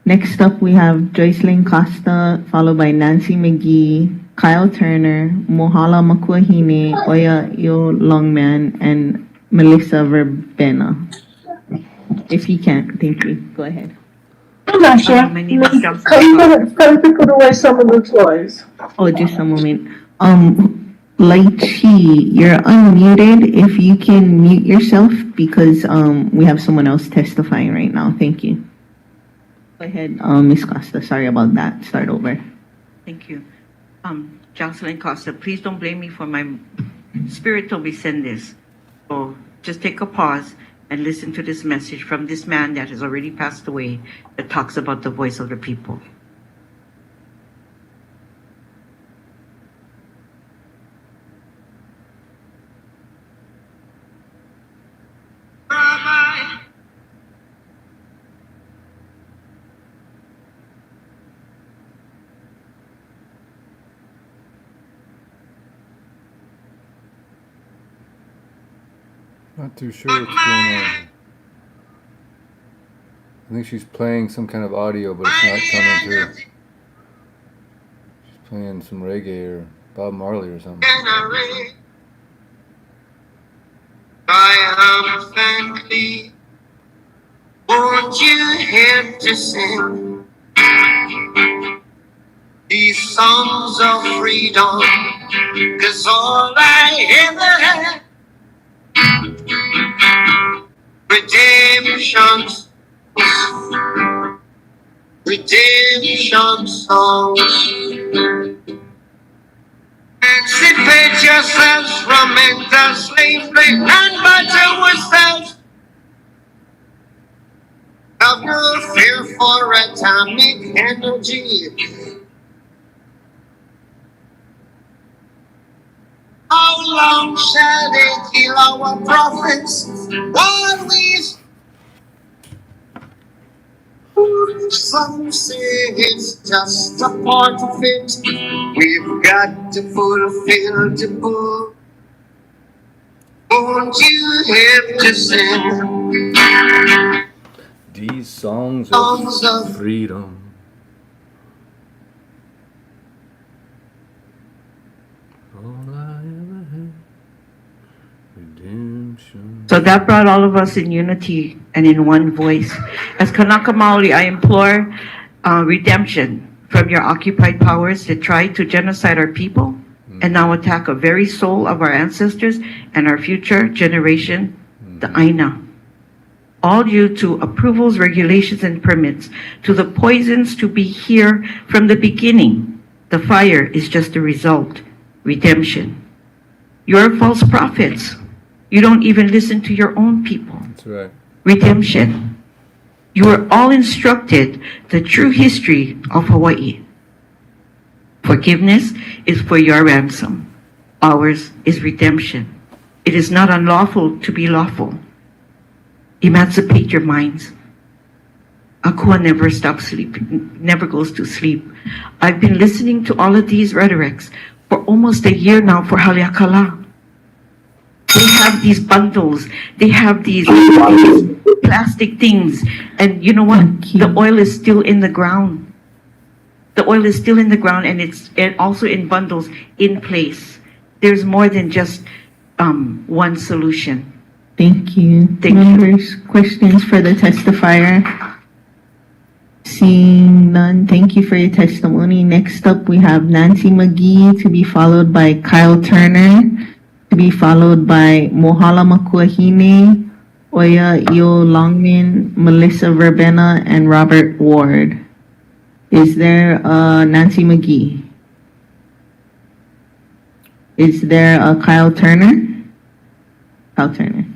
Next up, we have Joceline Costa, followed by Nancy McGee, Kyle Turner, Moala Makini, Oya Yo Longman, and Melissa Verbena. If you can, thank you. Go ahead. Masha, my name is Jocelyn. can you put away some of the toys? Oh, just a moment. Lychee, you're unmuted. If you can mute yourself, because we have someone else testifying right now. Thank you. Go ahead, Ms. Costa. Sorry about that. Start over. Thank you. Joceline Costa, please don't blame me for my spirit told me send this. So just take a pause and listen to this message from this man that has already passed away that talks about the voice of the people. Not too sure what's going on. I think she's playing some kind of audio, but it's not coming through. She's playing some reggae or Bob Marley or something. I am thankfully, won't you help to sing these songs of freedom? 'Cause all I ever had, redemption songs. Emancipate yourselves from mental slavery, none but ourselves. Have no fear for atomic energy. How long shall they kill our prophets while we? Some say it's just a part of it. We've got to fulfill the book. Won't you help to sing These songs of freedom? So that brought all of us in unity and in one voice. As Kanaka Maoli, I implore redemption from your occupied powers that tried to genocide our people and now attack a very soul of our ancestors and our future generation, the Aina. All due to approvals, regulations, and permits, to the poisons to be here from the beginning. The fire is just a result. Redemption. You're false prophets. You don't even listen to your own people. That's right. Redemption. You are all instructed the true history of Hawaii. Forgiveness is for your ransom. Ours is redemption. It is not unlawful to be lawful. Emancipate your minds. Akua never stops sleeping, never goes to sleep. I've been listening to all of these rhetorics for almost a year now for Haleakala. they have these bundles, they have these plastic things, and you know what? The oil is still in the ground. The oil is still in the ground, and it's also in bundles in place. There's more than just one solution. Thank you. Members, questions for the testifier? Seeing none, thank you for your testimony. Next up, we have Nancy McGee to be followed by Kyle Turner, to be followed by Moala Makini, Oya Io Longman, Melissa Verbena, and Robert Ward. Is there Nancy McGee? Is there Kyle Turner? Kyle Turner,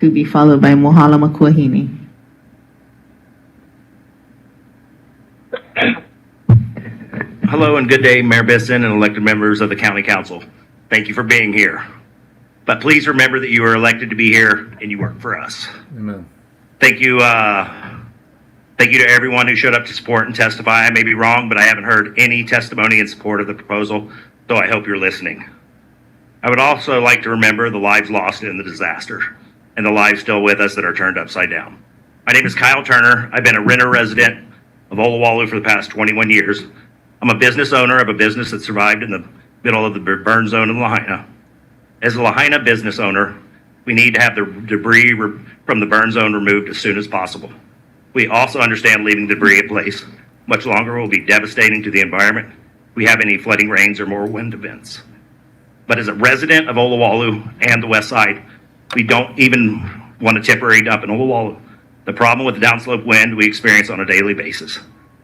to be followed by Moala Makini. Hello and good day, Mayor Bisson and elected members of the County Council. Thank you for being here. But please remember that you are elected to be here and you work for us. Amen. Thank you to everyone who showed up to support and testify. I may be wrong, but I haven't heard any testimony in support of the proposal, so I hope you're listening. I would also like to remember the lives lost in the disaster and the lives still with us that are turned upside down. My name is Kyle Turner. I've been a renter resident of Olowalu for the past 21 years. I'm a business owner of a business that survived in the middle of the burn zone in Lahaina. As a Lahaina business owner, we need to have the debris from the burn zone removed as soon as possible. We also understand leaving debris in place much longer will be devastating to the environment if we have any flooding rains or more wind events. But as a resident of Olowalu and the west side, we don't even want a temporary dump in Olowalu. The problem with the downslope wind we experience on a daily basis.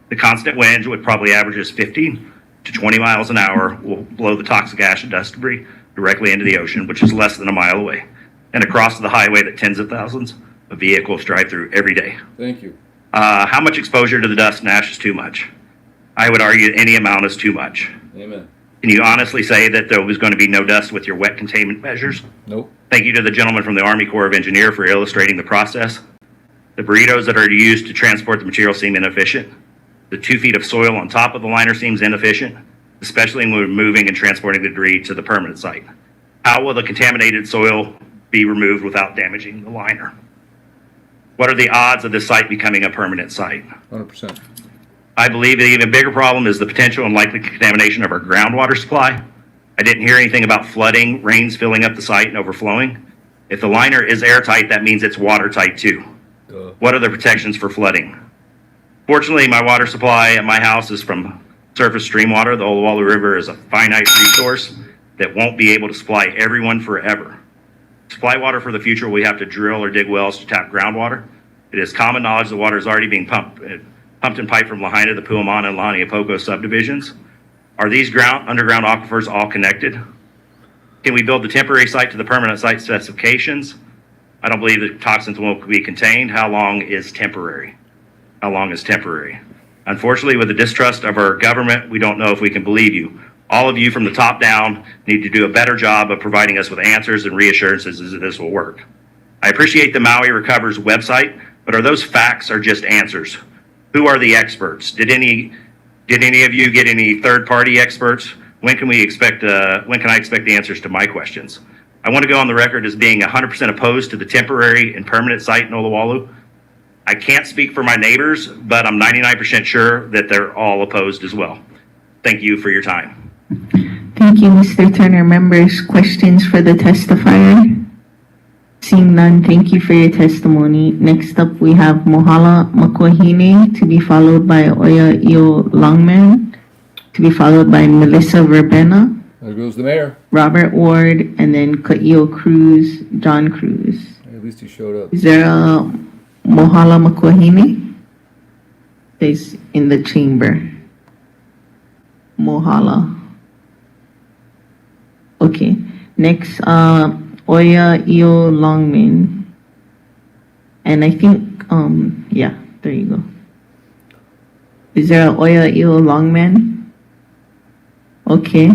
The constant wind, which probably averages 15 to 20 miles an hour, will blow the toxic ash and dust debris directly into the ocean, which is less than a mile away, and across the highway that tens of thousands of vehicles drive through every day. Thank you. How much exposure to the dust and ash is too much? I would argue any amount is too much. Amen. Can you honestly say that there was going to be no dust with your wet containment measures? Nope. Thank you to the gentleman from the Army Corps of Engineers for illustrating the process. The burritos that are used to transport the material seem inefficient. The 2 feet of soil on top of the liner seems inefficient, especially when moving and transporting the debris to the permanent site. How will the contaminated soil be removed without damaging the liner? What are the odds of this site becoming a permanent site? 100%. I believe the even bigger problem is the potential and likely contamination of our groundwater supply. I didn't hear anything about flooding, rains filling up the site and overflowing. If the liner is airtight, that means it's watertight too. What are the protections for flooding? Fortunately, my water supply at my house is from surface stream water. The Olowalu River is a finite resource that won't be able to supply everyone forever. To supply water for the future, we have to drill or dig wells to tap groundwater. It is common knowledge the water is already being pumped and piped from Lahaina, the Puamana, and Laniapoko subdivisions. Are these underground aquifers all connected? Can we build the temporary site to the permanent site specifications? I don't believe the toxins will be contained. How long is temporary? How long is temporary? Unfortunately, with the distrust of our government, we don't know if we can believe you. All of you from the top down need to do a better job of providing us with answers and reassurances that this will work. I appreciate the Maui Recovers website, but are those facts or just answers? Who are the experts? Did any of you get any third-party experts? When can I expect the answers to my questions? I want to go on the record as being 100% opposed to the temporary and permanent site in Olowalu. I can't speak for my neighbors, but I'm 99% sure that they're all opposed as well. Thank you for your time. Thank you, Mr. Turner. Members, questions for the testifier? Seeing none, thank you for your testimony. Next up, we have Moala Makini to be followed by Oya Io Longman, to be followed by Melissa Verbena, There goes the mayor. Robert Ward, and then Ka'io Cruz, John Cruz. At least he showed up. Is there a Moala Makini? Is in the chamber. Mohala. Okay. Next, Oya Io Longman. And I think, yeah, there you go. Is there a Oya Io Longman? Okay.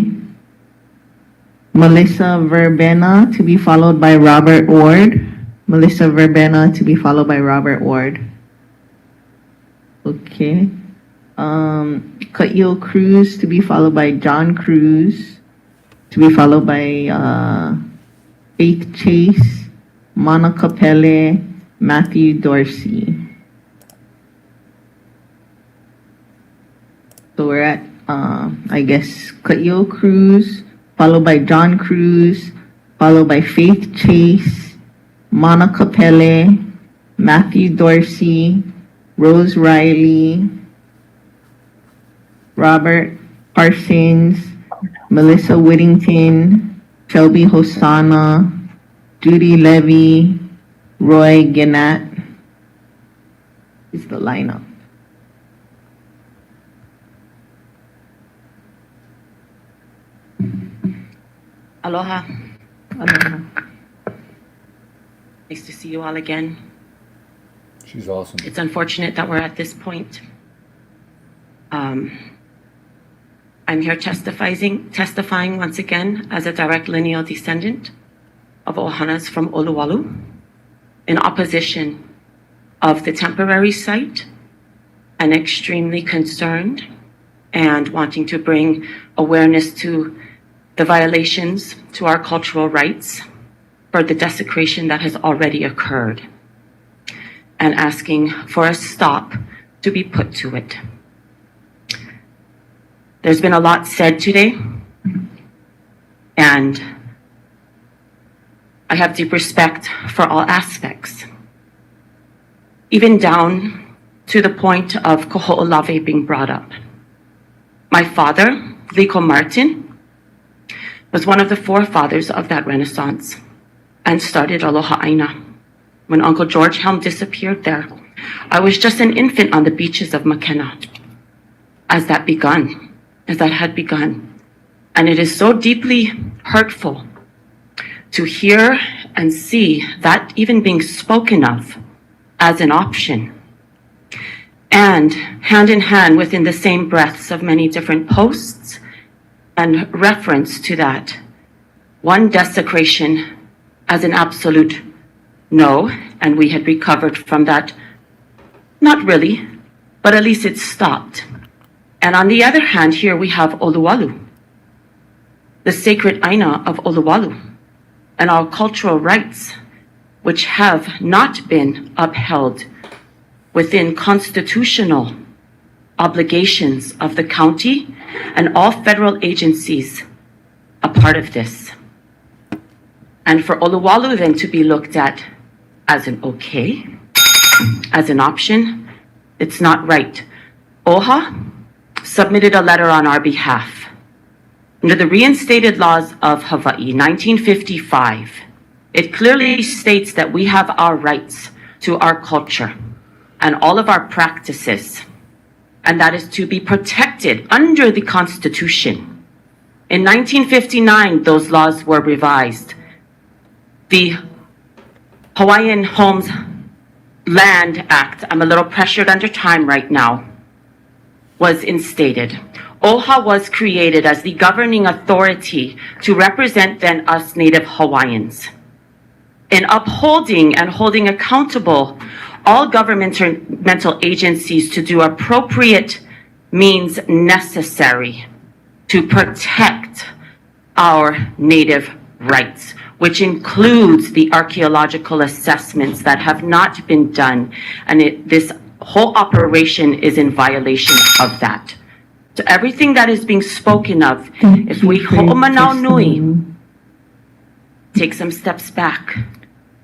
Melissa Verbena to be followed by Robert Ward. Melissa Verbena to be followed by Robert Ward. Okay. Ka'io Cruz to be followed by John Cruz. To be followed by Faith Chase, Monica Pele, Matthew Dorsey. So we're at, I guess, Ka'io Cruz, followed by John Cruz, followed by Faith Chase, Monica Pele, Matthew Dorsey, Rose Riley, Robert Parsons, Melissa Whittington, Shelby Hosana, Judy Levy, Roy Gannett is the lineup. Aloha. Aloha. Nice to see you all again. She's awesome. It's unfortunate that we're at this point. I'm here testifying once again as a direct lineal descendant of Ohanas from Olowalu in opposition of the temporary site and extremely concerned and wanting to bring awareness to the violations to our cultural rights for the desecration that has already occurred and asking for a stop to be put to it. There's been a lot said today, and I have deep respect for all aspects, even down to the point of Koho'olave being brought up. My father, Liko Martin, was one of the forefathers of that Renaissance and started Aloha Aina. When Uncle George Helm disappeared there, I was just an infant on the beaches of Makena as that had begun. And it is so deeply hurtful to hear and see that even being spoken of as an option. And hand in hand within the same breaths of many different posts and reference to that, one desecration as an absolute no, and we had recovered from that. Not really, but at least it stopped. And on the other hand, here we have Olowalu, the sacred Aina of Olowalu, and our cultural rights, which have not been upheld within constitutional obligations of the county and all federal agencies a part of this. And for Olowalu then to be looked at as an okay, as an option, it's not right. OHA submitted a letter on our behalf. Under the reinstated laws of Hawaii, 1955, it clearly states that we have our rights to our culture and all of our practices, and that is to be protected under the Constitution. In 1959, those laws were revised. The Hawaiian Homes Land Act, I'm a little pressured under time right now, was instated. OHA was created as the governing authority to represent then us Native Hawaiians in upholding and holding accountable all governmental agencies to do appropriate means necessary to protect our Native rights, which includes the archaeological assessments that have not been done. And this whole operation is in violation of that. So everything that is being spoken of, if we ho'omanau nui, take some steps back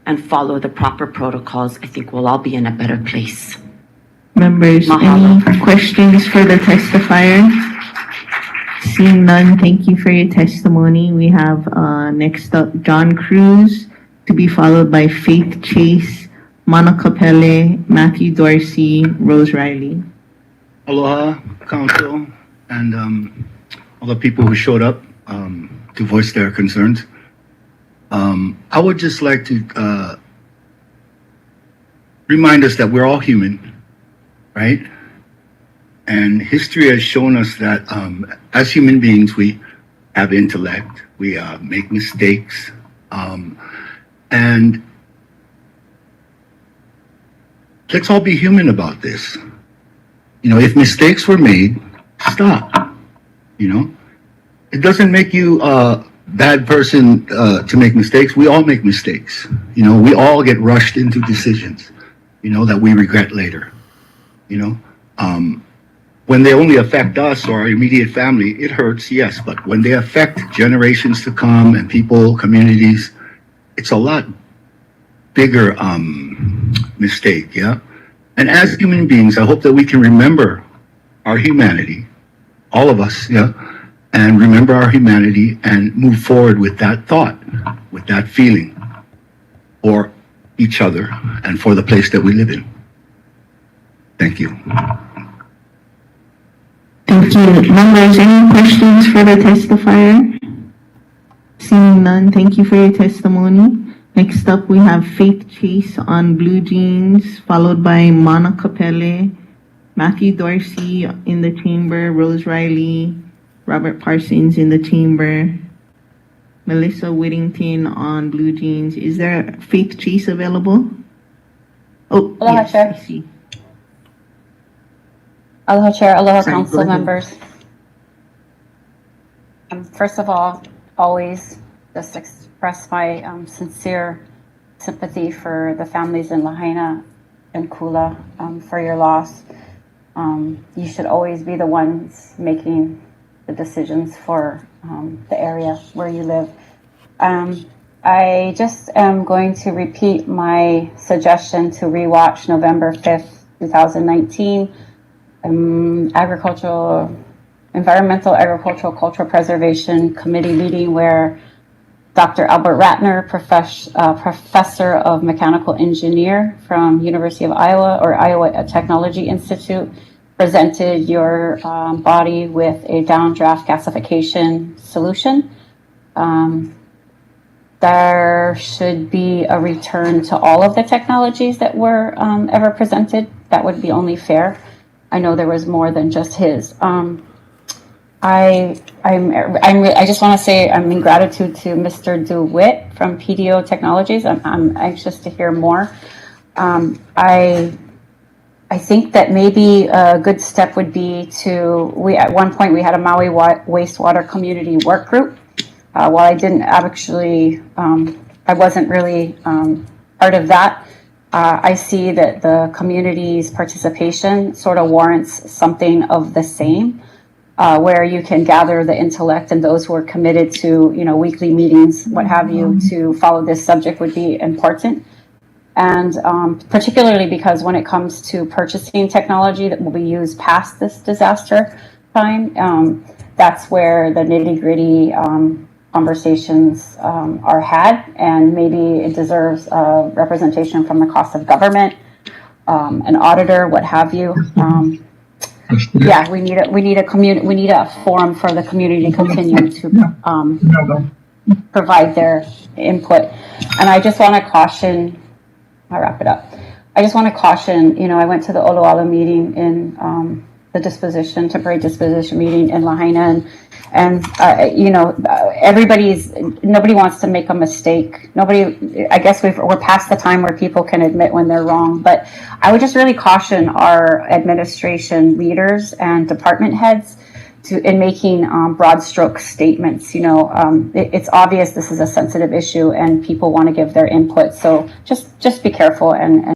and follow the proper protocols, I think we'll all be in a better place. Members, Mahalo. any questions for the testifier? Seeing none, thank you for your testimony. We have next up John Cruz, to be followed by Faith Chase, Monica Pele, Matthew Dorsey, Rose Riley. Aloha, Council, and all the people who showed up to voice their concerns. I would just like to remind us that we're all human, right? And history has shown us that as human beings, we have intellect, we make mistakes, and let's all be human about this. You know, if mistakes were made, stop. You know, it doesn't make you bad person to make mistakes. We all make mistakes. You know, we all get rushed into decisions, you know, that we regret later. You know, when they only affect us or our immediate family, it hurts, yes. But when they affect generations to come and people, communities, it's a lot bigger mistake, yeah? And as human beings, I hope that we can remember our humanity, all of us, yeah? And remember our humanity and move forward with that thought, with that feeling for each other and for the place that we live in. Thank you. Thank you. Members, any questions for the testifier? Seeing none, thank you for your testimony. Next up, we have Faith Chase on Blue Jeans, followed by Mana Capelle, Matthew Dorsey in the chamber, Rose Riley, Robert Parsons in the chamber, Melissa Whittington on Blue Jeans. Is there Faith Chase available? Oh, Aloha, yes, Chair. I see. Aloha Chair, Aloha Sorry, Council go ahead. members. First of all, always just express my sincere sympathy for the families in Lahaina and Kula for your loss. You should always be the ones making the decisions for the area where you live. I just am going to repeat my suggestion to rewatch November 5th, 2019, Environmental Agricultural Cultural Preservation Committee meeting where Dr. Albert Ratner, professor of mechanical engineer from University of Iowa or Iowa Technology Institute, presented your body with a downdraft gasification solution. There should be a return to all of the technologies that were ever presented. That would be only fair. I know there was more than just his. I just want to say I'm in gratitude to Mr. Dwit from PDO Technologies. I'm anxious to hear more. I think that maybe a good step would be at one point we had a Maui wastewater community work group. While I didn't actually, I wasn't really part of that. I see that the community's participation sort of warrants something of the same, where you can gather the intellect and those who are committed to, weekly meetings, what have you, to follow this subject would be important. And particularly because when it comes to purchasing technology that will be used past this disaster time, that's where the nitty-gritty conversations are had, and maybe it deserves representation from the cost of government, an auditor, what have you. Yeah, we need a forum for the community to continue to provide their input. And I just want to caution. I'll wrap it up. I just want to caution. I went to the Olowalu meeting in the temporary disposition meeting in Lahaina, and nobody wants to make a mistake. I guess we're past the time where people can admit when they're wrong, but I would just really caution our administration leaders and department heads in making broad stroke statements. It's obvious this is a sensitive issue and people want to give their input, so just be careful and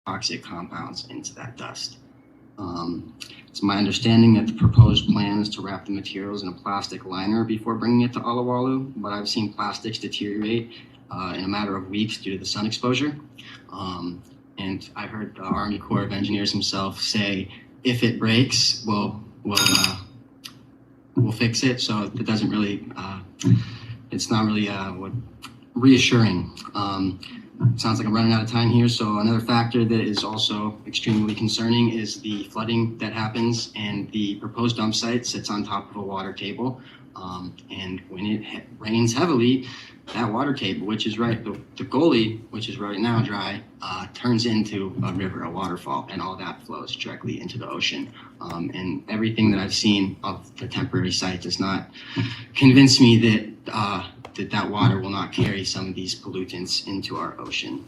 toxic compounds into that dust. It's my understanding that the proposed plan is to wrap the materials in a plastic liner before bringing it to Olowalu, but I've seen plastics deteriorate in a matter of weeks due to the sun exposure. And I heard the Army Corps of Engineers himself say, if it breaks, we'll fix it. So that doesn't really, it's not really reassuring. Sounds like I'm running out of time here. So another factor that is also extremely concerning is the flooding that happens, and the proposed dump site sits on top of a water table. And when it rains heavily, that water table, which is right, the gully, which is right now dry, turns into a river, a waterfall, and all that flows directly into the ocean. And everything that I've seen of the temporary site does not convince me that that water will not carry some of these pollutants into our ocean.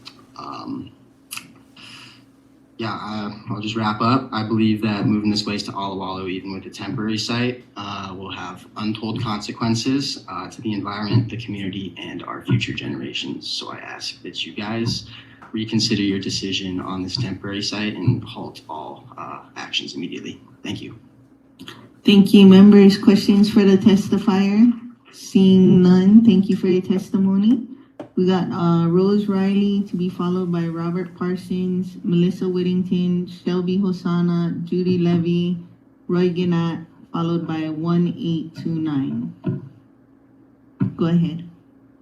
I'll just wrap up. I believe that moving this waste to Olowalu, even with a temporary site, will have untold consequences to the environment, the community, and our future generations. So I ask that you guys reconsider your decision on this temporary site and halt all actions immediately. Thank you. Thank you, members. Questions for the testifier? Seeing none, thank you for your testimony. We got Rose Riley to be followed by Robert Parsons, Melissa Whittington, Shelby Hosana, Judy Levy, Roy Gannat, followed by 1829. Go ahead.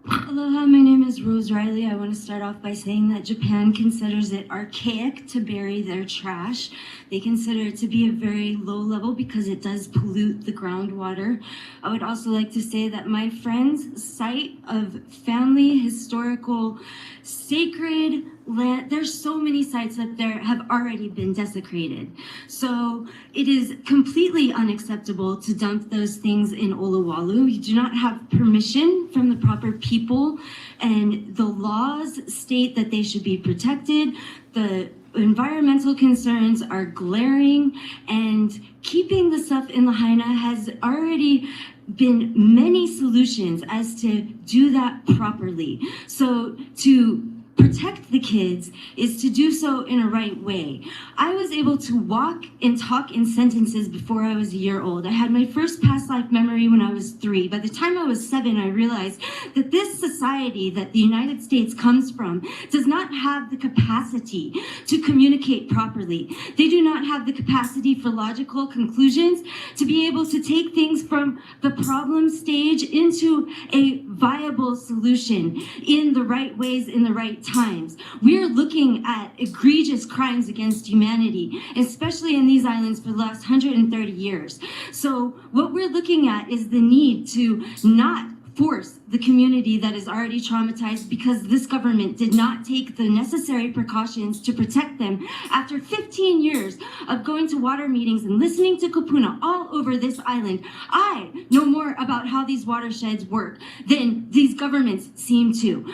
Aloha, my name is Rose Riley. I want to start off by saying that Japan considers it archaic to bury their trash. They consider it to be a very low level because it does pollute the groundwater. I would also like to say that my friend's site of family, historical, sacred land, there's so many sites that there have already been desecrated. So it is completely unacceptable to dump those things in Olowalu. You do not have permission from the proper people, and the laws state that they should be protected. The environmental concerns are glaring, and keeping the stuff in Lahaina has already been many solutions as to do that properly. So to protect the kids is to do so in a right way. I was able to walk and talk in sentences before I was a year old. I had my first past life memory when I was 3. By the time I was 7, I realized that this society that the United States comes from does not have the capacity to communicate properly. They do not have the capacity for logical conclusions, to be able to take things from the problem stage into a viable solution in the right ways, in the right times. We're looking at egregious crimes against humanity, especially in these islands for the last 130 years. So what we're looking at is the need to not force the community that is already traumatized, because this government did not take the necessary precautions to protect them. After 15 years of going to water meetings and listening to kupuna all over this island, I know more about how these watersheds work than these governments seem to.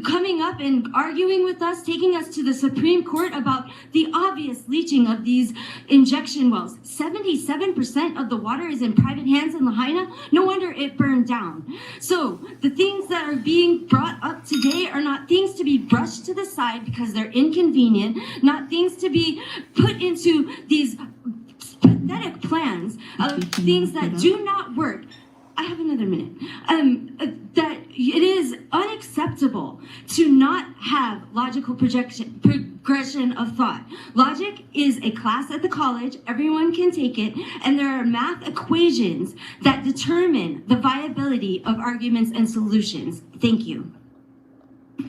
Coming up and arguing with us, taking us to the Supreme Court about the obvious leaching of these injection wells. 77% of the water is in private hands in Lahaina. No wonder it burned down. So the things that are being brought up today are not things to be brushed to the side because they're inconvenient, not things to be put into these pathetic plans of things that do not work. I have another minute. That it is unacceptable to not have logical progression of thought. Logic is a class at the college, everyone can take it, and there are math equations that determine the viability of arguments and solutions. Thank you.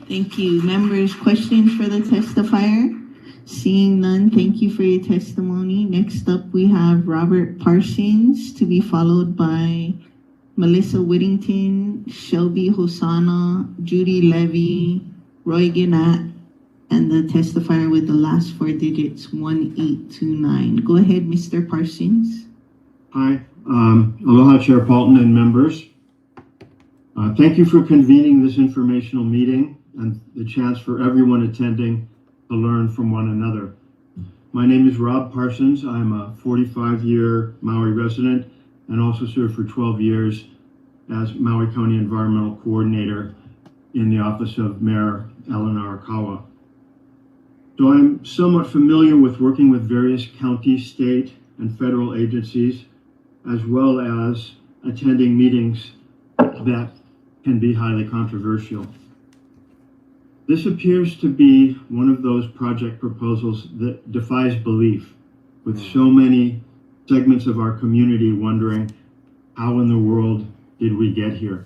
Thank you. Members, questions for the testifier? Seeing none, thank you for your testimony. Next up, we have Robert Parsons to be followed by Melissa Whittington, Shelby Hosana, Judy Levy, Roy Gannat, and the testifier with the last 4 digits, 1829. Go ahead, Mr. Parsons. Hi, aloha Chair Paulton and members. Thank you for convening this informational meeting and the chance for everyone attending to learn from one another. My name is Rob Parsons. I'm a 45-year Maui resident and also served for 12 years as Maui County Environmental Coordinator in the office of Mayor Eleanor Kawa. So I'm somewhat familiar with working with various county, state, and federal agencies, as well as attending meetings that can be highly controversial. This appears to be one of those project proposals that defies belief, with so many segments of our community wondering, how in the world did we get here?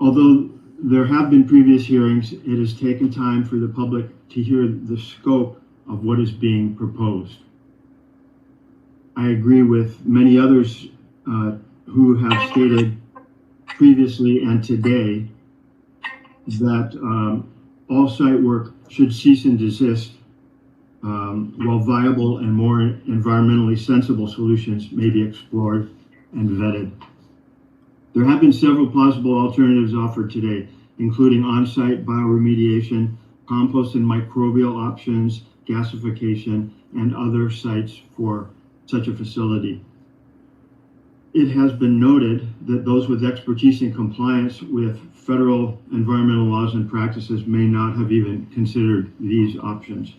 Although there have been previous hearings, it has taken time for the public to hear the scope of what is being proposed. I agree with many others who have stated previously and today that all site work should cease and desist while viable and more environmentally sensible solutions may be explored and vetted. There have been several plausible alternatives offered today, including on-site bioremediation, compost and microbial options, gasification, and other sites for such a facility. It has been noted that those with expertise in compliance with federal environmental laws and practices may not have even considered these options.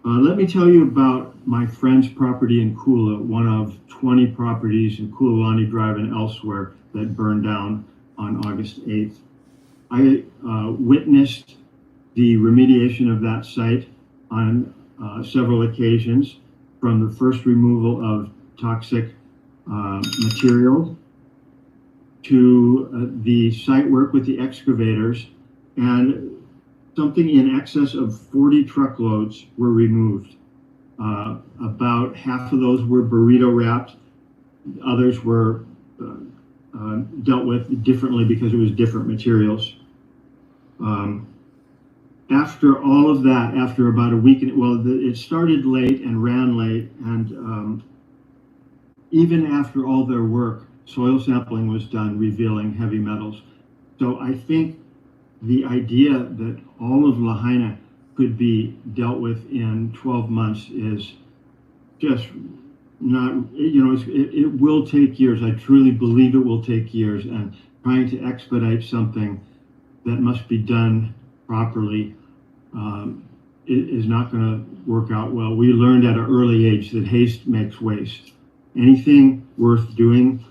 Let me tell you about my friend's property in Kula, one of 20 properties in Kulilani Drive and elsewhere that burned down on August 8th. I witnessed the remediation of that site on several occasions, from the first removal of toxic materials to the site work with the excavators, and something in excess of 40 truckloads were removed. About half of those were burrito wrapped. Others were dealt with differently because it was different materials. After all of that, after about a week, it started late and ran late, and even after all their work, soil sampling was done, revealing heavy metals. So I think the idea that all of Lahaina could be dealt with in 12 months is just not, it will take years. I truly believe it will take years, and trying to expedite something that must be done properly is not going to work out well. We learned at an early age that haste makes waste. Anything worth doing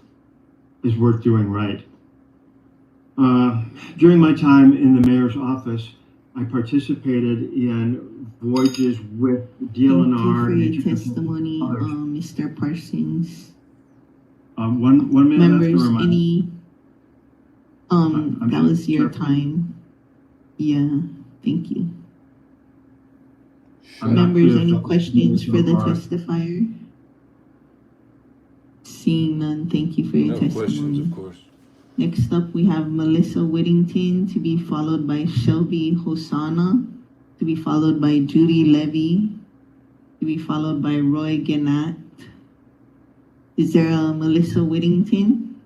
is worth doing right. During my time in the mayor's office, I participated in voyages with DLNR. Thank you for your testimony, Mr. Parsons. One minute. Members, any, that was your time. Yeah, thank you. Members, any questions for the testifier? Seeing none, thank you for your testimony. Questions, of course. Next up, we have Melissa Whittington, to be followed by Shelby Hosana, to be followed by Judy Levy, to be followed by Roy Gannat. Is there a Melissa Whittington?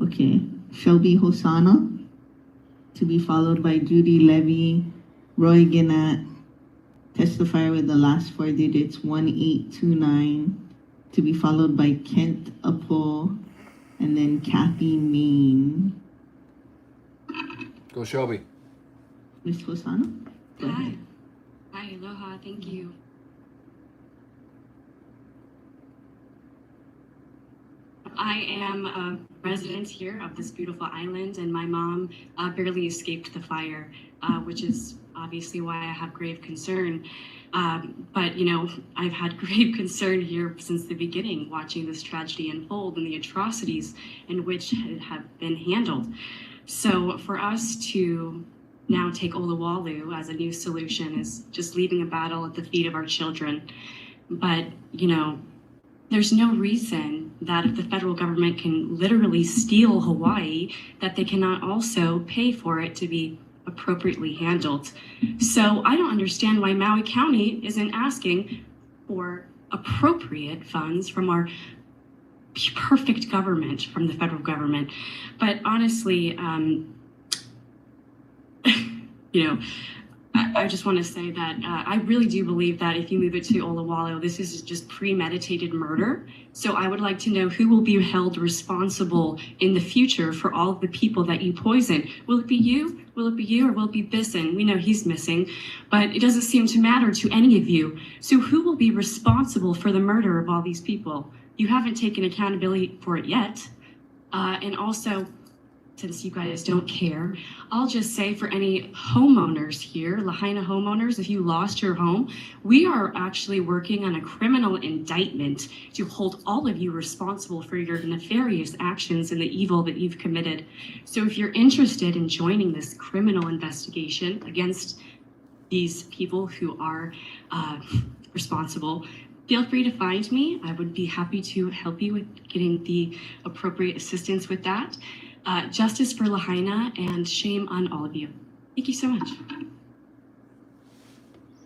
Okay, Shelby Hosana, to be followed by Judy Levy, Roy Gannat, testifier with the last four digits, 1829, to be followed by Kent Apo, and then Kathy Main. Go Shelby. Ms. Hosana? Go ahead. Hi, aloha, thank you. I am a resident here of this beautiful island, and my mom barely escaped the fire, which is obviously why I have grave concern. But, I've had grave concern here since the beginning, watching this tragedy unfold and the atrocities in which it have been handled. So for us to now take Olowalu as a new solution is just leaving a battle at the feet of our children. But, there's no reason that if the federal government can literally steal Hawaii, that they cannot also pay for it to be appropriately handled. So I don't understand why Maui County isn't asking for appropriate funds from our perfect government, from the federal government. But honestly, I just want to say that I really do believe that if you move it to Olowalu, this is just premeditated murder. So I would like to know who will be held responsible in the future for all of the people that you poison. Will it be you? Will it be you, or will it be Bisson? We know he's missing, but it doesn't seem to matter to any of you. So who will be responsible for the murder of all these people? You haven't taken accountability for it yet. And also, since you guys don't care, I'll just say for any homeowners here, Lahaina homeowners, if you lost your home, we are actually working on a criminal indictment to hold all of you responsible for your nefarious actions and the evil that you've committed. So if you're interested in joining this criminal investigation against these people who are responsible, feel free to find me. I would be happy to help you with getting the appropriate assistance with that. Justice for Lahaina, and shame on all of you. Thank you so much.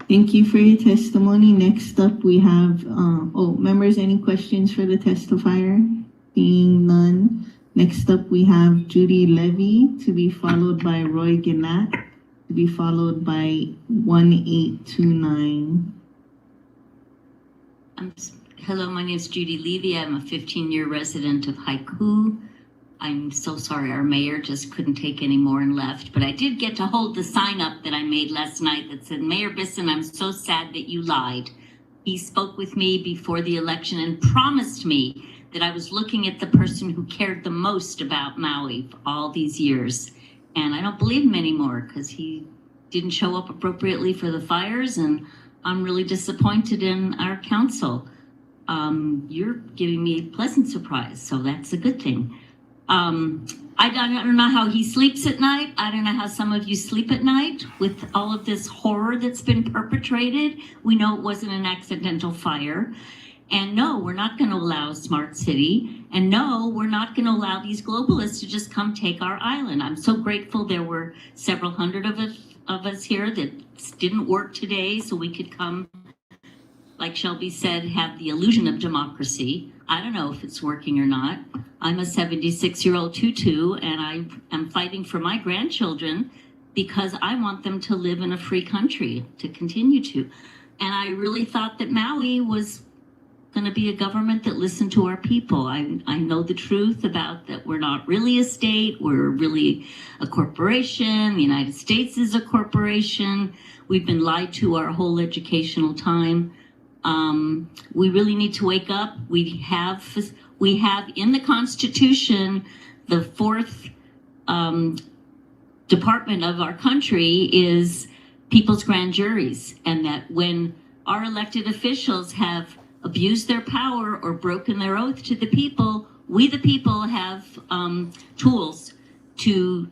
Thank you for your testimony. Next up, we have, members, any questions for the testifier? Seeing none. Next up, we have Judy Levy, to be followed by Roy Gannat, to be followed by 1829. Hello, my name is Judy Levy. I'm a 15-year resident of Haiku. I'm so sorry, our mayor just couldn't take any more and left, but I did get to hold the sign up that I made last night that said, Mayor Bisson, I'm so sad that you lied. He spoke with me before the election and promised me that I was looking at the person who cared the most about Maui for all these years. And I don't believe him anymore because he didn't show up appropriately for the fires, and I'm really disappointed in our council. You're giving me a pleasant surprise, so that's a good thing. I don't know how he sleeps at night. I don't know how some of you sleep at night with all of this horror that's been perpetrated. We know it wasn't an accidental fire. And no, we're not going to allow a smart city. And no, we're not going to allow these globalists to just come take our island. I'm so grateful there were several hundred of us here that didn't work today so we could come, like Shelby said, have the illusion of democracy. I don't know if it's working or not. I'm a 76-year-old tutu, and I am fighting for my grandchildren because I want them to live in a free country, to continue to. And I really thought that Maui was going to be a government that listened to our people. I know the truth about that we're not really a state, we're really a corporation. The United States is a corporation. We've been lied to our whole educational time. We really need to wake up. We have in the Constitution, the fourth department of our country is people's grand juries, and that when our elected officials have abused their power or broken their oath to the people, we the people have tools to